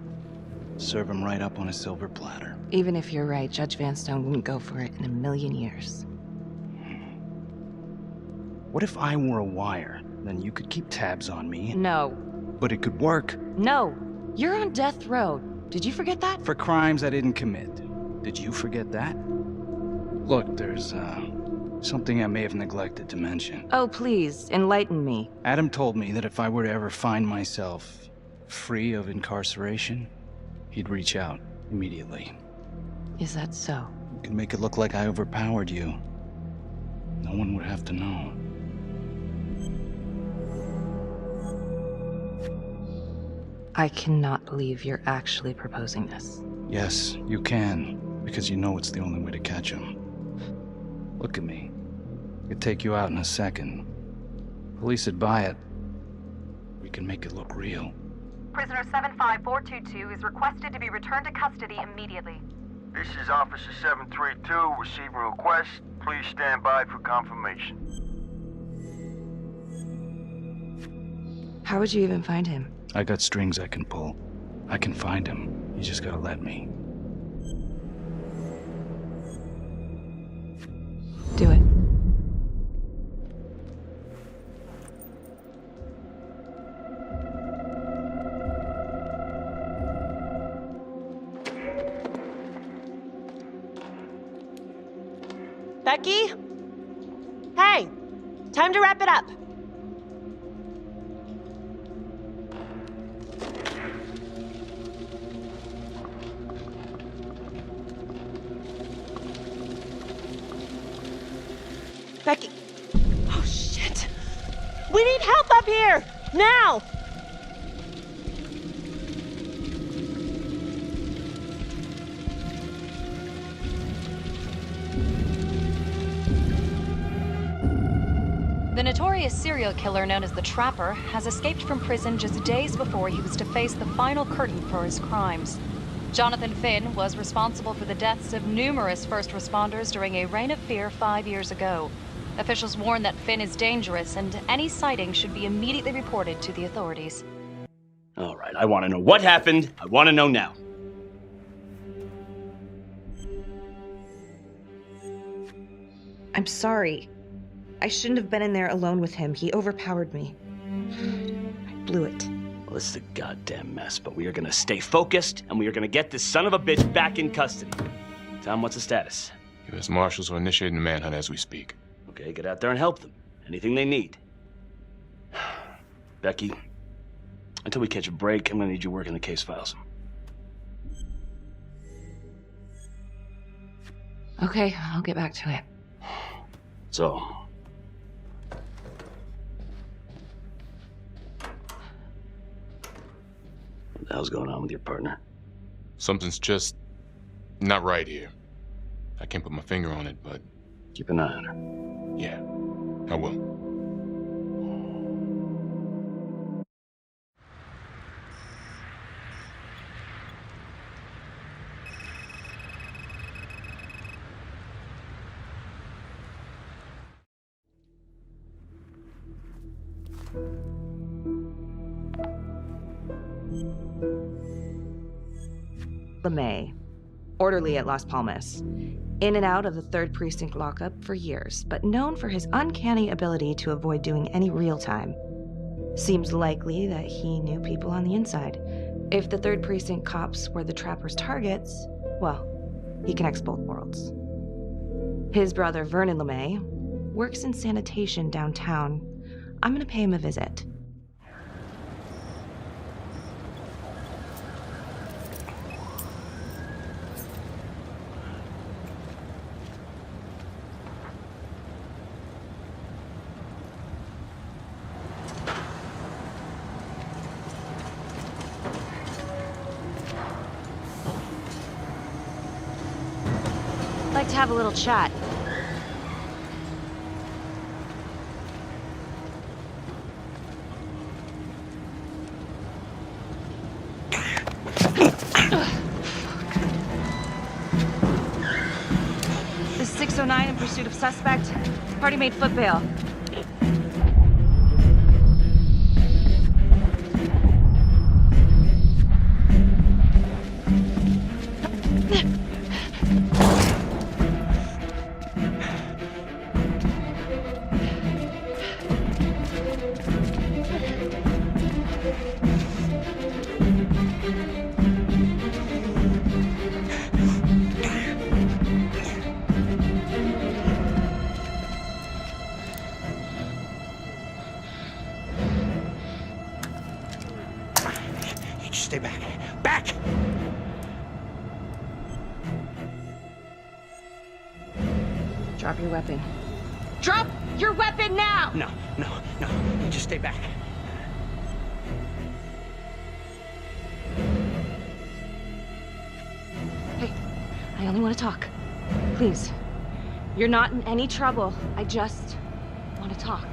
serve him right up on a silver platter. Even if you're right, Judge Vanstone wouldn't go for it in a million years. What if I were a wire? Then you could keep tabs on me. No. But it could work. No. You're on death row. Did you forget that? For crimes I didn't commit. Did you forget that? Look, there's, something I may have neglected to mention. Oh, please, enlighten me. Adam told me that if I were to ever find myself free of incarceration, he'd reach out immediately. Is that so? You could make it look like I overpowered you. No one would have to know. I cannot believe you're actually proposing this. Yes, you can, because you know it's the only way to catch him. Look at me. I could take you out in a second. Police would buy it. We can make it look real. Prisoner 75422 is requested to be returned to custody immediately. This is Officer 732 receiving request. Please stand by for confirmation. How would you even find him? I got strings I can pull. I can find him. You just gotta let me. Do it. Becky? Hey! Time to wrap it up. Becky. Oh, shit. We need help up here! Now! The notorious serial killer known as the Trapper has escaped from prison just days before he was to face the final curtain for his crimes. Jonathan Finn was responsible for the deaths of numerous first responders during a reign of fear 5 years ago. Officials warn that Finn is dangerous and any sighting should be immediately reported to the authorities. All right, I want to know what happened. I want to know now. I'm sorry. I shouldn't have been in there alone with him. He overpowered me. I blew it. Well, this is a goddamn mess, but we are gonna stay focused, and we are gonna get this son of a bitch back in custody. Tom, what's the status? U.S. Marshals are initiating a manhunt as we speak. Okay, get out there and help them. Anything they need. Becky, until we catch a break, I'm gonna need you working the case files. Okay, I'll get back to it. So, what the hell's going on with your partner? Something's just not right here. I can't put my finger on it, but... Keep an eye on her. Yeah, I will. LeMay, orderly at Las Palmas. In and out of the 3rd Precinct lockup for years, but known for his uncanny ability to avoid doing any real time. Seems likely that he knew people on the inside. If the 3rd Precinct cops were the Trapper's targets, well, he connects both worlds. His brother, Vernon LeMay, works in sanitation downtown. I'm gonna pay him a visit. I'd like to have a little chat. This is 609 in pursuit of suspect. Party made foot bail. back. Back! Drop your weapon. Drop your weapon now! No. You just stay back. Hey, I only want to talk. Please. You're not in any trouble. I just want to talk.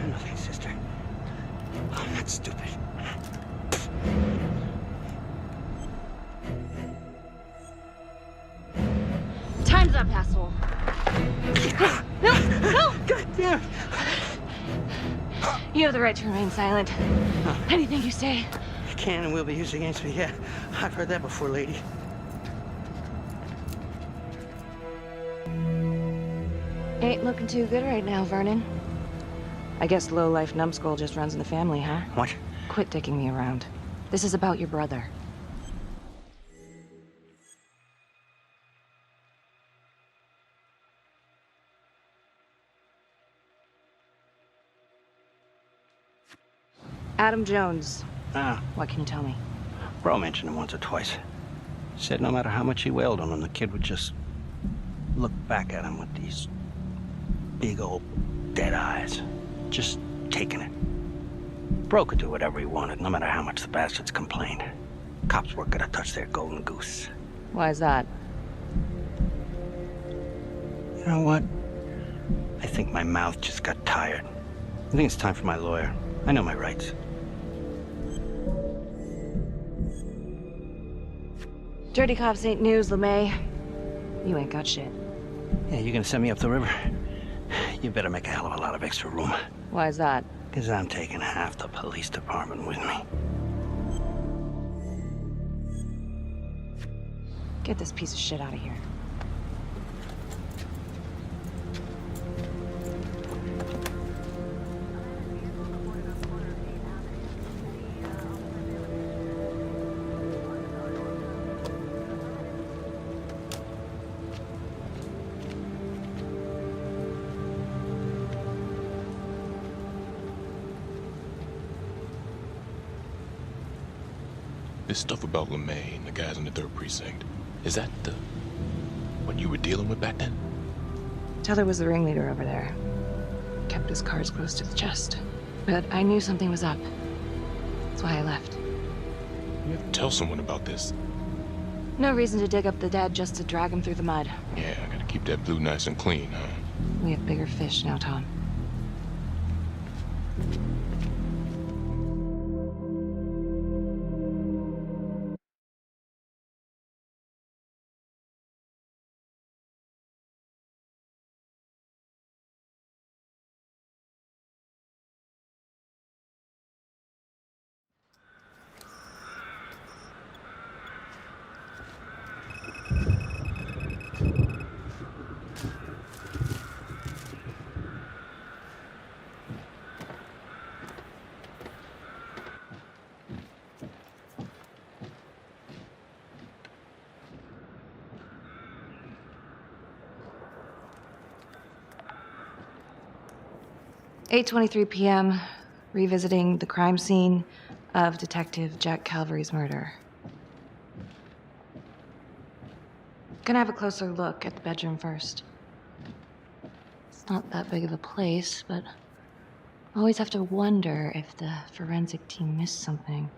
Nothing, sister. I'm not stupid. Time's up, asshole. No! God damn it! You have the right to remain silent. Anything you say. Can and will be used against me, yeah. I've heard that before, lady. Ain't looking too good right now, Vernon. I guess low-life numbskull just runs in the family, huh? What? Quit dicking me around. This is about your brother. Adam Jones. What can you tell me? Bro mentioned him once or twice. Said no matter how much he wailed on him, the kid would just look back at him with these big old dead eyes. Just taking it. Bro could do whatever he wanted, no matter how much the bastards complained. Cops weren't gonna touch their golden goose. Why is that? You know what? I think my mouth just got tired. I think it's time for my lawyer. I know my rights. Dirty cops ain't news, LeMay. You ain't got shit. Yeah, you gonna send me up the river? You better make a hell of a lot of extra room. Why is that? Because I'm taking half the police department with me. Get this piece of shit out of here. This stuff about LeMay and the guys in the 3rd Precinct, is that what you were dealing with back then? Teller was the ringleader over there. Kept his cards close to the chest. But I knew something was up. That's why I left. You have to tell someone about this. No reason to dig up the dead just to drag him through the mud. Yeah, I gotta keep that blue nice and clean, huh? We have bigger fish now, Tom. "8:23 p.m., revisiting the crime scene of Detective Jack Calvary's murder. Gonna have a closer look at the bedroom first. It's not that big of a place, but always have to wonder if the forensic team missed something.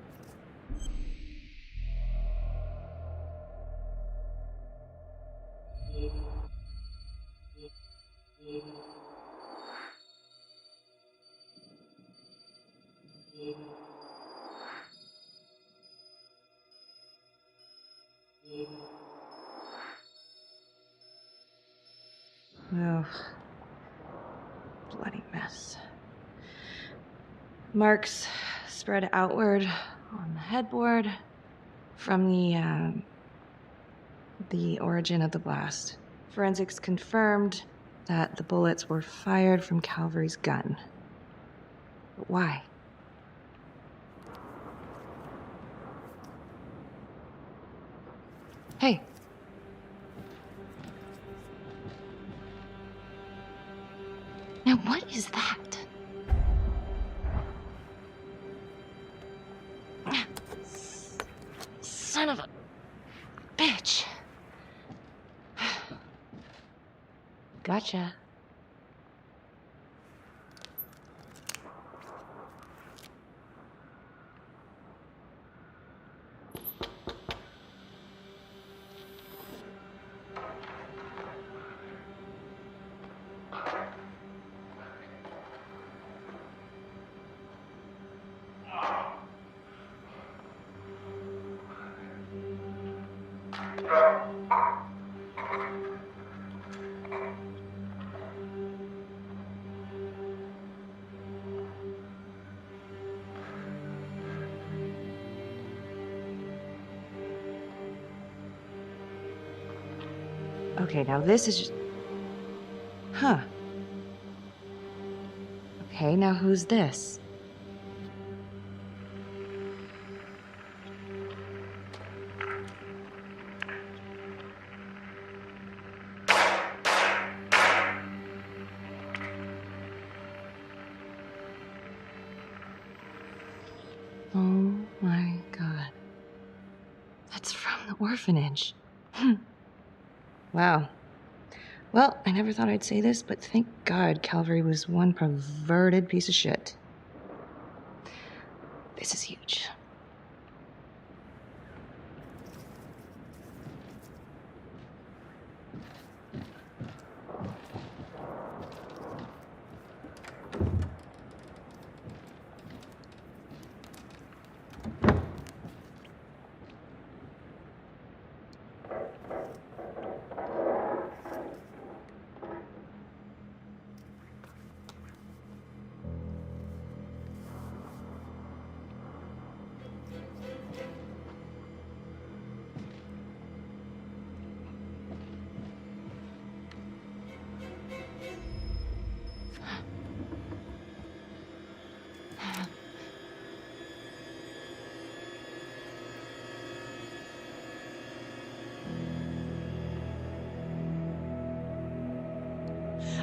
Oh, bloody mess. Marks spread outward on the headboard from the origin of the blast. Forensics confirmed that the bullets were fired from Calvary's gun. But why? Hey. Now what is that? Son of a bitch. Gotcha. Okay, now this is just... Huh. Okay, now who's this? Oh my god. That's from the orphanage. Wow. Well, I never thought I'd say this, but thank God Calvary was one perverted piece of shit. This is huge.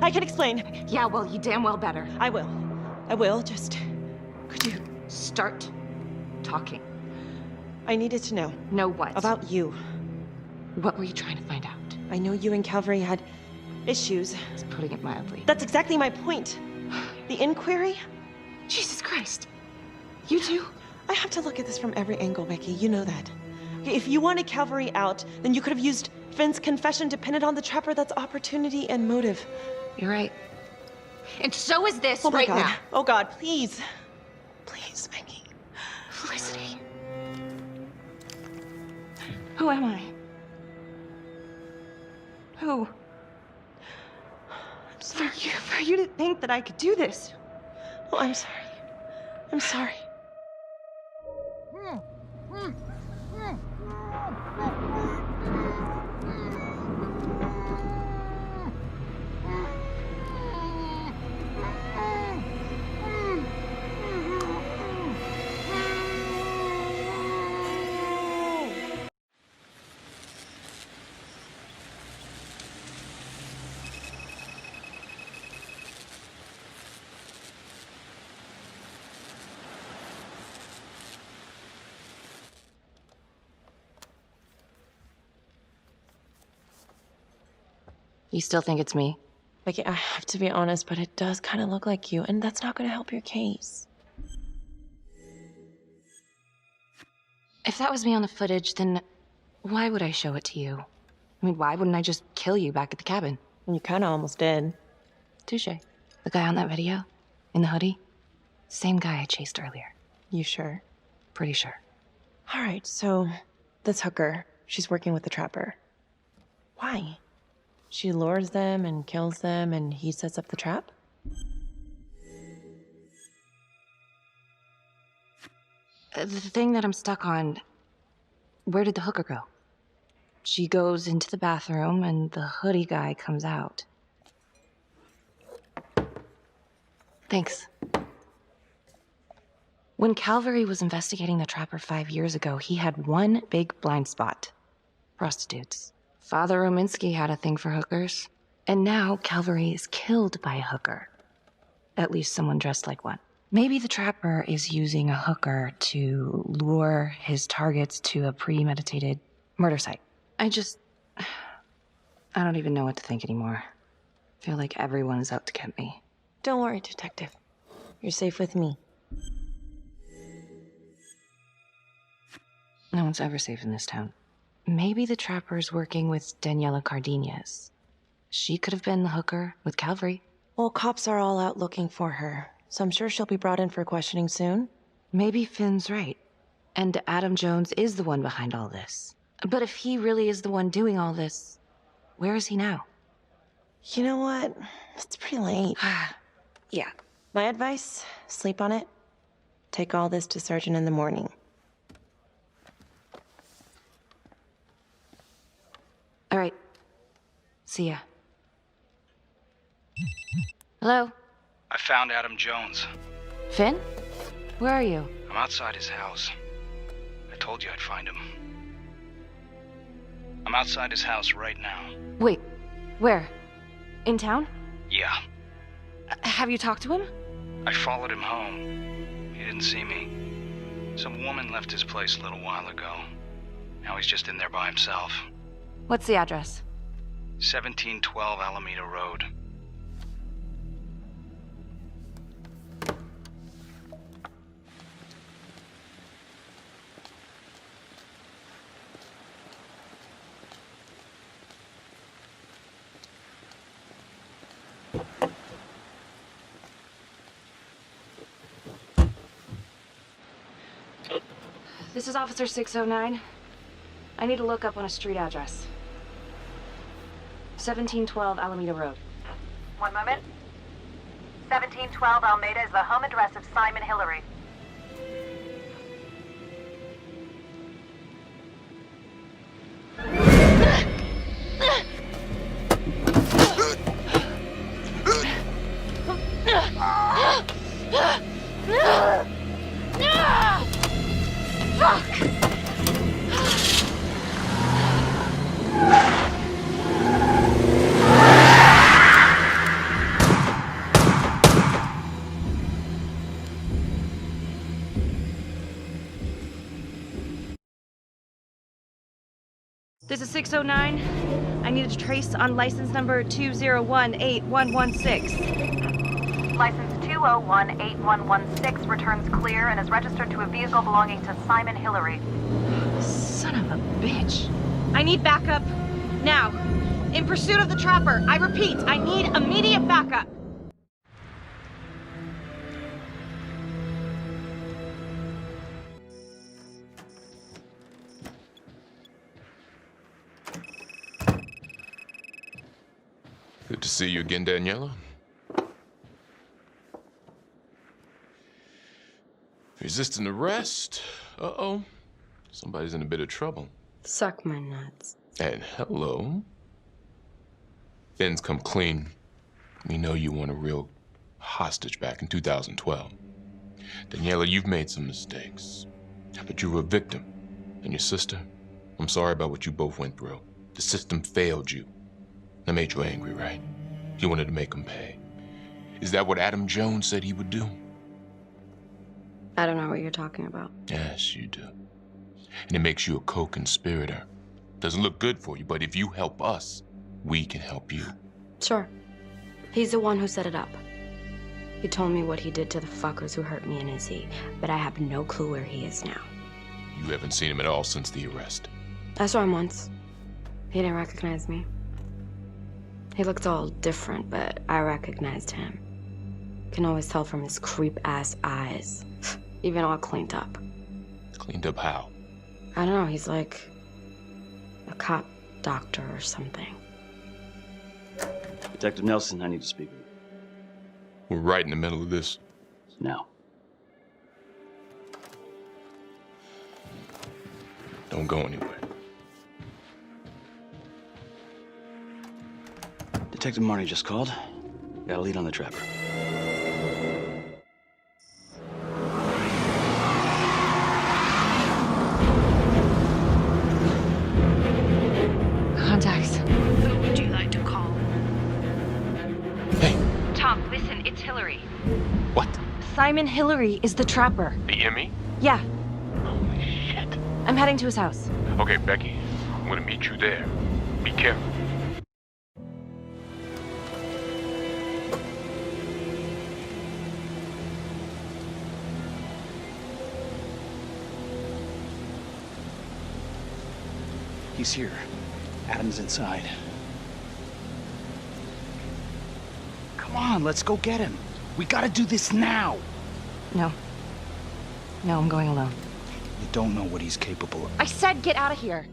I can explain. Yeah, well, you damn well better. I will. I will, just... Could you start talking? I needed to know. Know what? About you. What were you trying to find out? I know you and Calvary had issues. It's putting it mildly. That's exactly my point. The inquiry? Jesus Christ. You too? I have to look at this from every angle, Becky. You know that. Okay, if you wanted Calvary out, then you could have used Finn's confession to pin it on the Trapper. That's opportunity and motive. You're right. And so is this Oh my right God. now. Oh God, please. Please, Becky. Felicity. Who am I? Who? I'm sorry. For you to think that I could do this. Oh, I'm sorry. I'm sorry. You still think it's me? Becky, I have to be honest, but it does kind of look like you, and that's not going to help your case. If that was me on the footage, then why would I show it to you? I mean, why wouldn't I just kill you back at the cabin? You kind of almost did. Touche. The guy on that video? In the hoodie? Same guy I chased earlier. You sure? Pretty sure. All right, so this hooker, she's working with the Trapper. Why? She lures them and kills them, and he sets up the trap? The thing that I'm stuck on, where did the hooker go? She goes into the bathroom, and the hoodie guy comes out. Thanks. When Calvary was investigating the Trapper 5 years ago, he had one big blind spot. Prostitutes. Father Rominsky had a thing for hookers. And now Calvary is killed by a hooker. At least someone dressed like one. Maybe the trapper is using a hooker to lure his targets to a premeditated murder site. I don't even know what to think anymore. I feel like everyone is out to get me. Don't worry, Detective. You're safe with me. No one's ever safe in this town. Maybe the trapper's working with Daniela Cardenas. She could have been the hooker with Calvary. Well, cops are all out looking for her, so I'm sure she'll be brought in for questioning soon. Maybe Finn's right. And Adam Jones is the one behind all this. But if he really is the one doing all this, where is he now? You know what? It's pretty late. Yeah. My advice, sleep on it. Take all this to Sergeant in the morning. All right. See ya. Hello? I found Adam Jones. Finn? Where are you? I'm outside his house. I told you I'd find him. I'm outside his house right now. Wait, where? In town? Yeah. Have you talked to him? I followed him home. He didn't see me. Some woman left his place a little while ago. Now he's just in there by himself. What's the address? 1712 Alameda Road. This is Officer 609. I need to look up on a street address. 1712 Alameda Road. One moment. 1712 Alameda is the home address of Simon Hillary. Fuck! This is 609. I need a trace on license number 2018116. License 2018116 returns clear and is registered to a vehicle belonging to Simon Hillary. Son of a bitch. I need backup. Now. In pursuit of the trapper. I repeat, I need immediate backup. Good to see you again, Daniela. Resisting arrest? Uh-oh. Somebody's in a bit of trouble. Suck my nuts. And hello. Finn's come clean. We know you want a real hostage back in 2012. Daniela, you've made some mistakes. But you were a victim. And your sister, I'm sorry about what you both went through. The system failed you. That made you angry, right? You wanted to make him pay. Is that what Adam Jones said he would do? I don't know what you're talking about. Yes, you do. And it makes you a co-conspirator. Doesn't look good for you, but if you help us, we can help you. Sure. He's the one who set it up. He told me what he did to the fuckers who hurt me in Izzy, but I have no clue where he is now. You haven't seen him at all since the arrest. I saw him once. He didn't recognize me. He looked all different, but I recognized him. Can always tell from his creep-ass eyes. Even all cleaned up. Cleaned up how? I don't know, he's like a cop doctor or something. Detective Nelson, I need to speak with you. We're right in the middle of this. Now. Don't go anywhere. Detective Marnie just called. Got a lead on the trapper. Contacts. Who would you like to call? Hey. Tom, listen, it's Hillary. What? Simon Hillary is the trapper. The Emmy? Yeah. Holy shit. I'm heading to his house. Okay, Becky. I'm gonna meet you there. Be careful. He's here. Adam's inside. Come on, let's go get him. We gotta do this now. No. No, I'm going alone. You don't know what he's capable of. I said get out of here.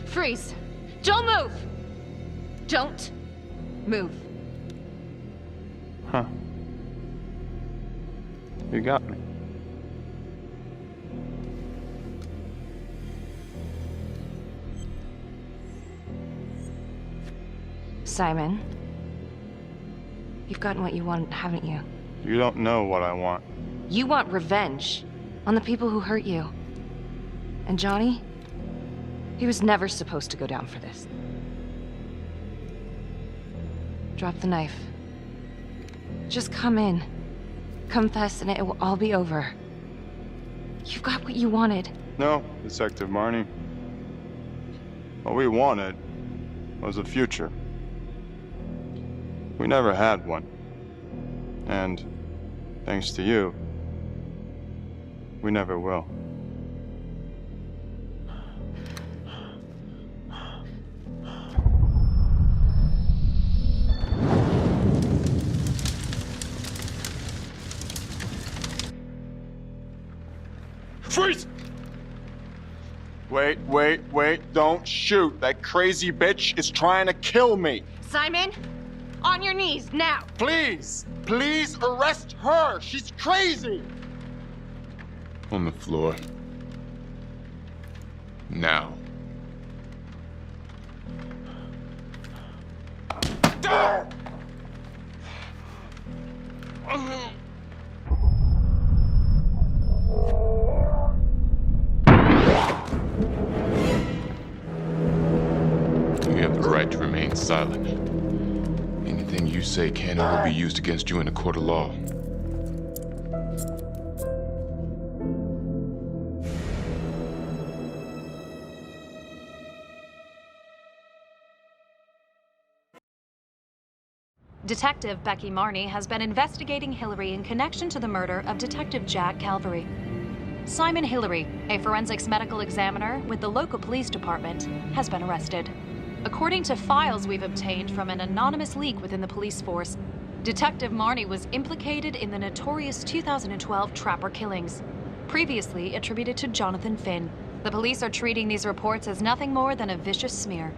Freeze! Don't move! Don't move. Huh. You got me. Simon, you've gotten what you want, haven't you? You don't know what I want. You want revenge on the people who hurt you. And Johnny? He was never supposed to go down for this. Drop the knife. Just come in. Confess and it will all be over. You've got what you wanted. No, Detective Marnie. What we wanted was a future. We never had one. And, thanks to you, we never will. Freeze! Wait, don't shoot. That crazy bitch is trying to kill me. Simon, on your knees, now! Please arrest her. She's crazy. On the floor. Now. You have the right to remain silent. Anything you say can or will be used against you in a court of law. Detective Becky Marnie has been investigating Hillary in connection to the murder of Detective Jack Calvary. Simon Hillary, a forensics medical examiner with the local police department, has been arrested. According to files we've obtained from an anonymous leak within the police force, Detective Marnie was implicated in the notorious 2012 Trapper killings, previously attributed to Jonathan Finn. The police are treating these reports as nothing more than a vicious smear.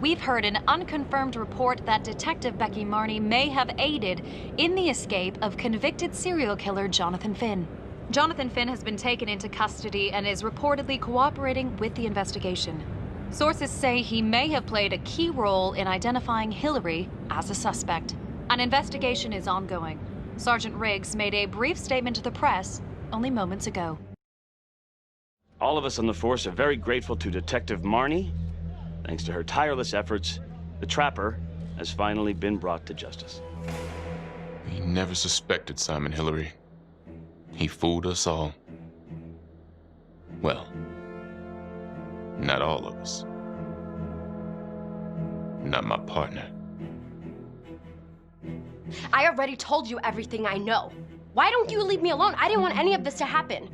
We've heard an unconfirmed report that Detective Becky Marnie may have aided in the escape of convicted serial killer Jonathan Finn. Jonathan Finn has been taken into custody and is reportedly cooperating with the investigation. Sources say he may have played a key role in identifying Hillary as a suspect. An investigation is ongoing. Sergeant Riggs made a brief statement to the press only moments ago. All of us on the force are very grateful to Detective Marnie. Thanks to her tireless efforts, the Trapper has finally been brought to justice. We never suspected Simon Hillary. He fooled us all. Well, not all of us. Not my partner. I already told you everything I know. Why don't you leave me alone? I didn't want any of this to happen.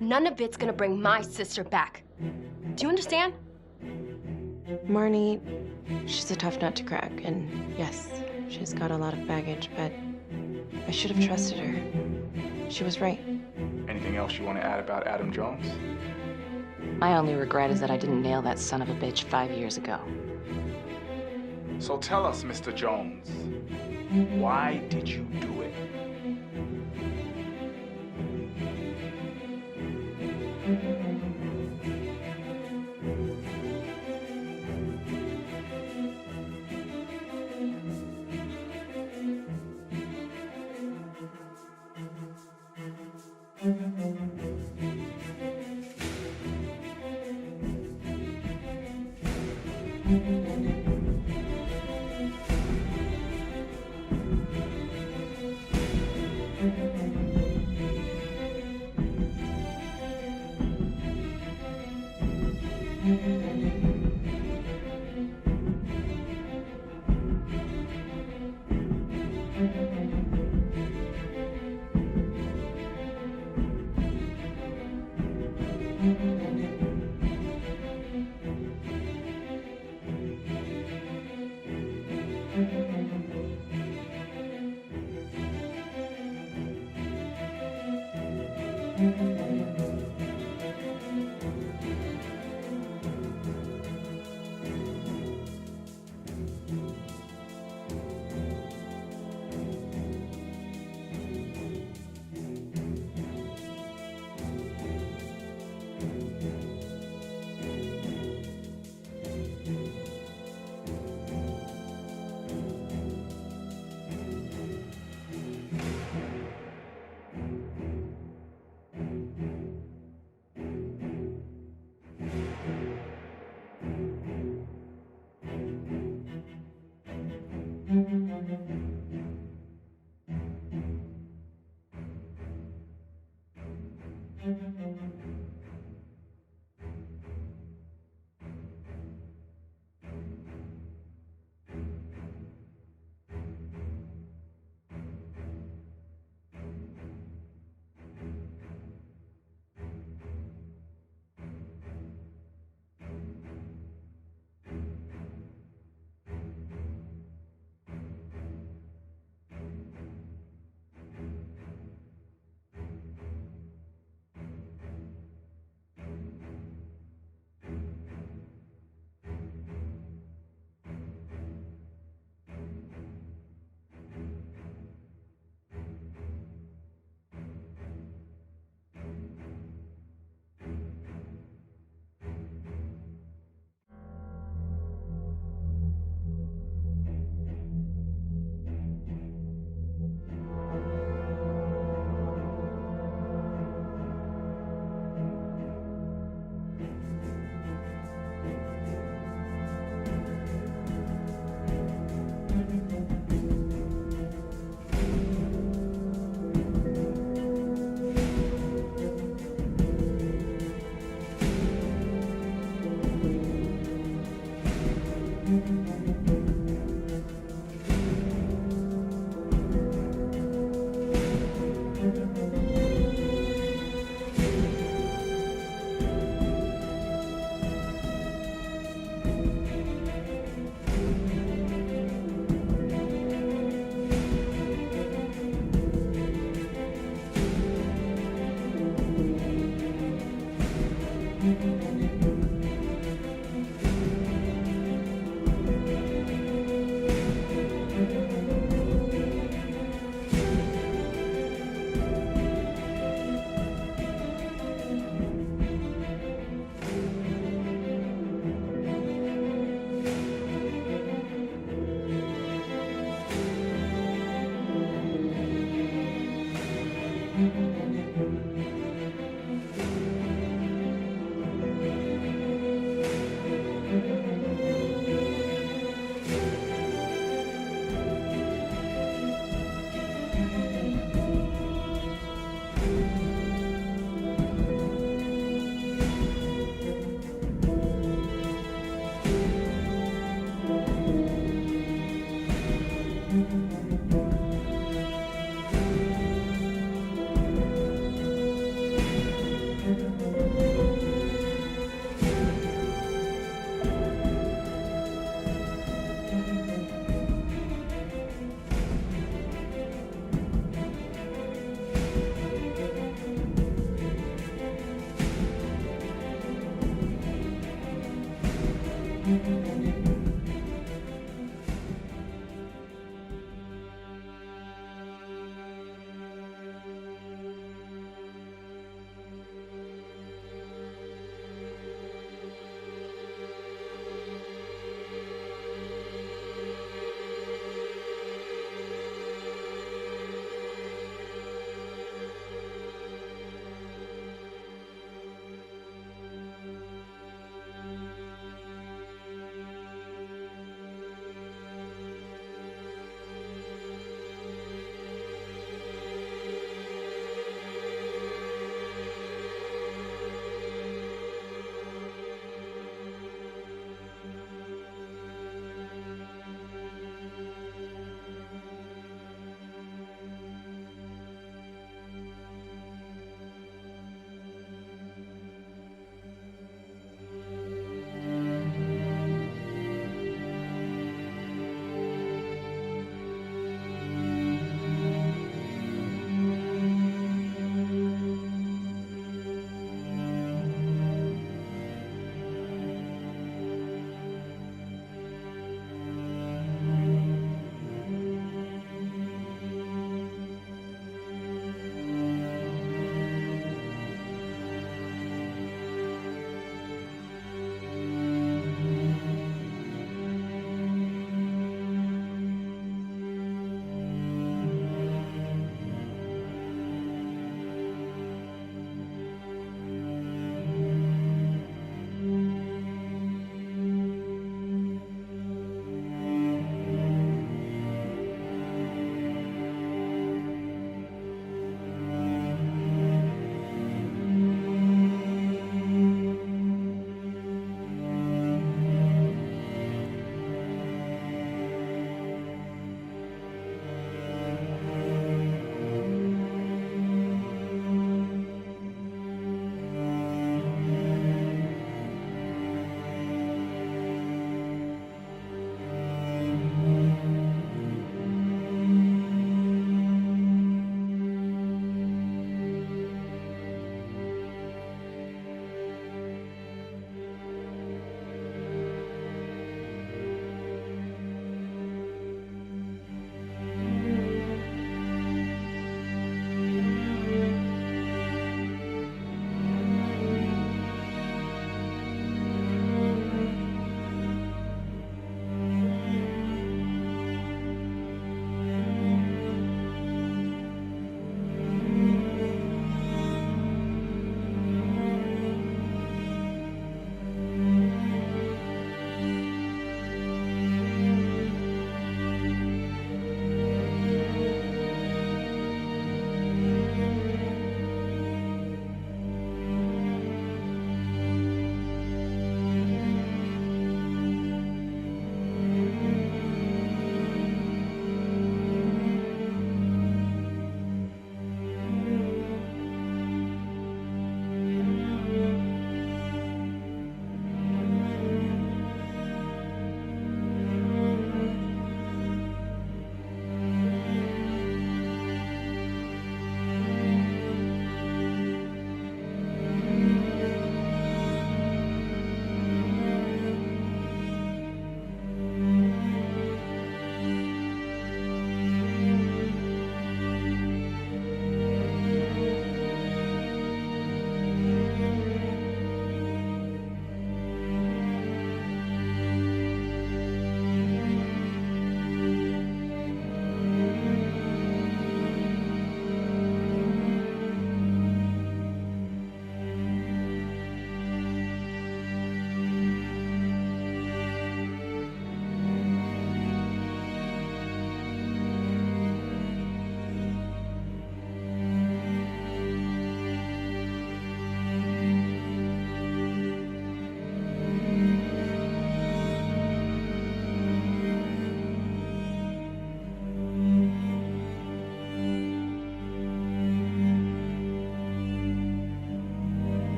None of it's gonna bring my sister back. Do you understand? Marnie, she's a tough nut to crack, and yes, she's got a lot of baggage, but I should have trusted her. She was right. Anything else you want to add about Adam Jones? My only regret is that I didn't nail that son of a bitch 5 years ago. So tell us, Mr. Jones, why did you do it?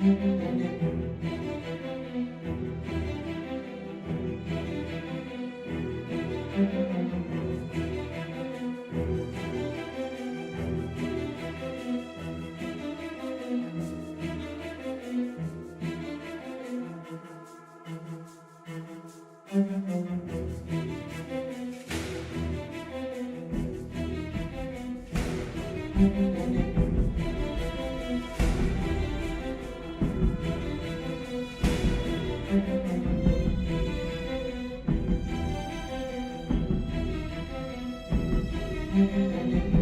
Thank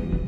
you.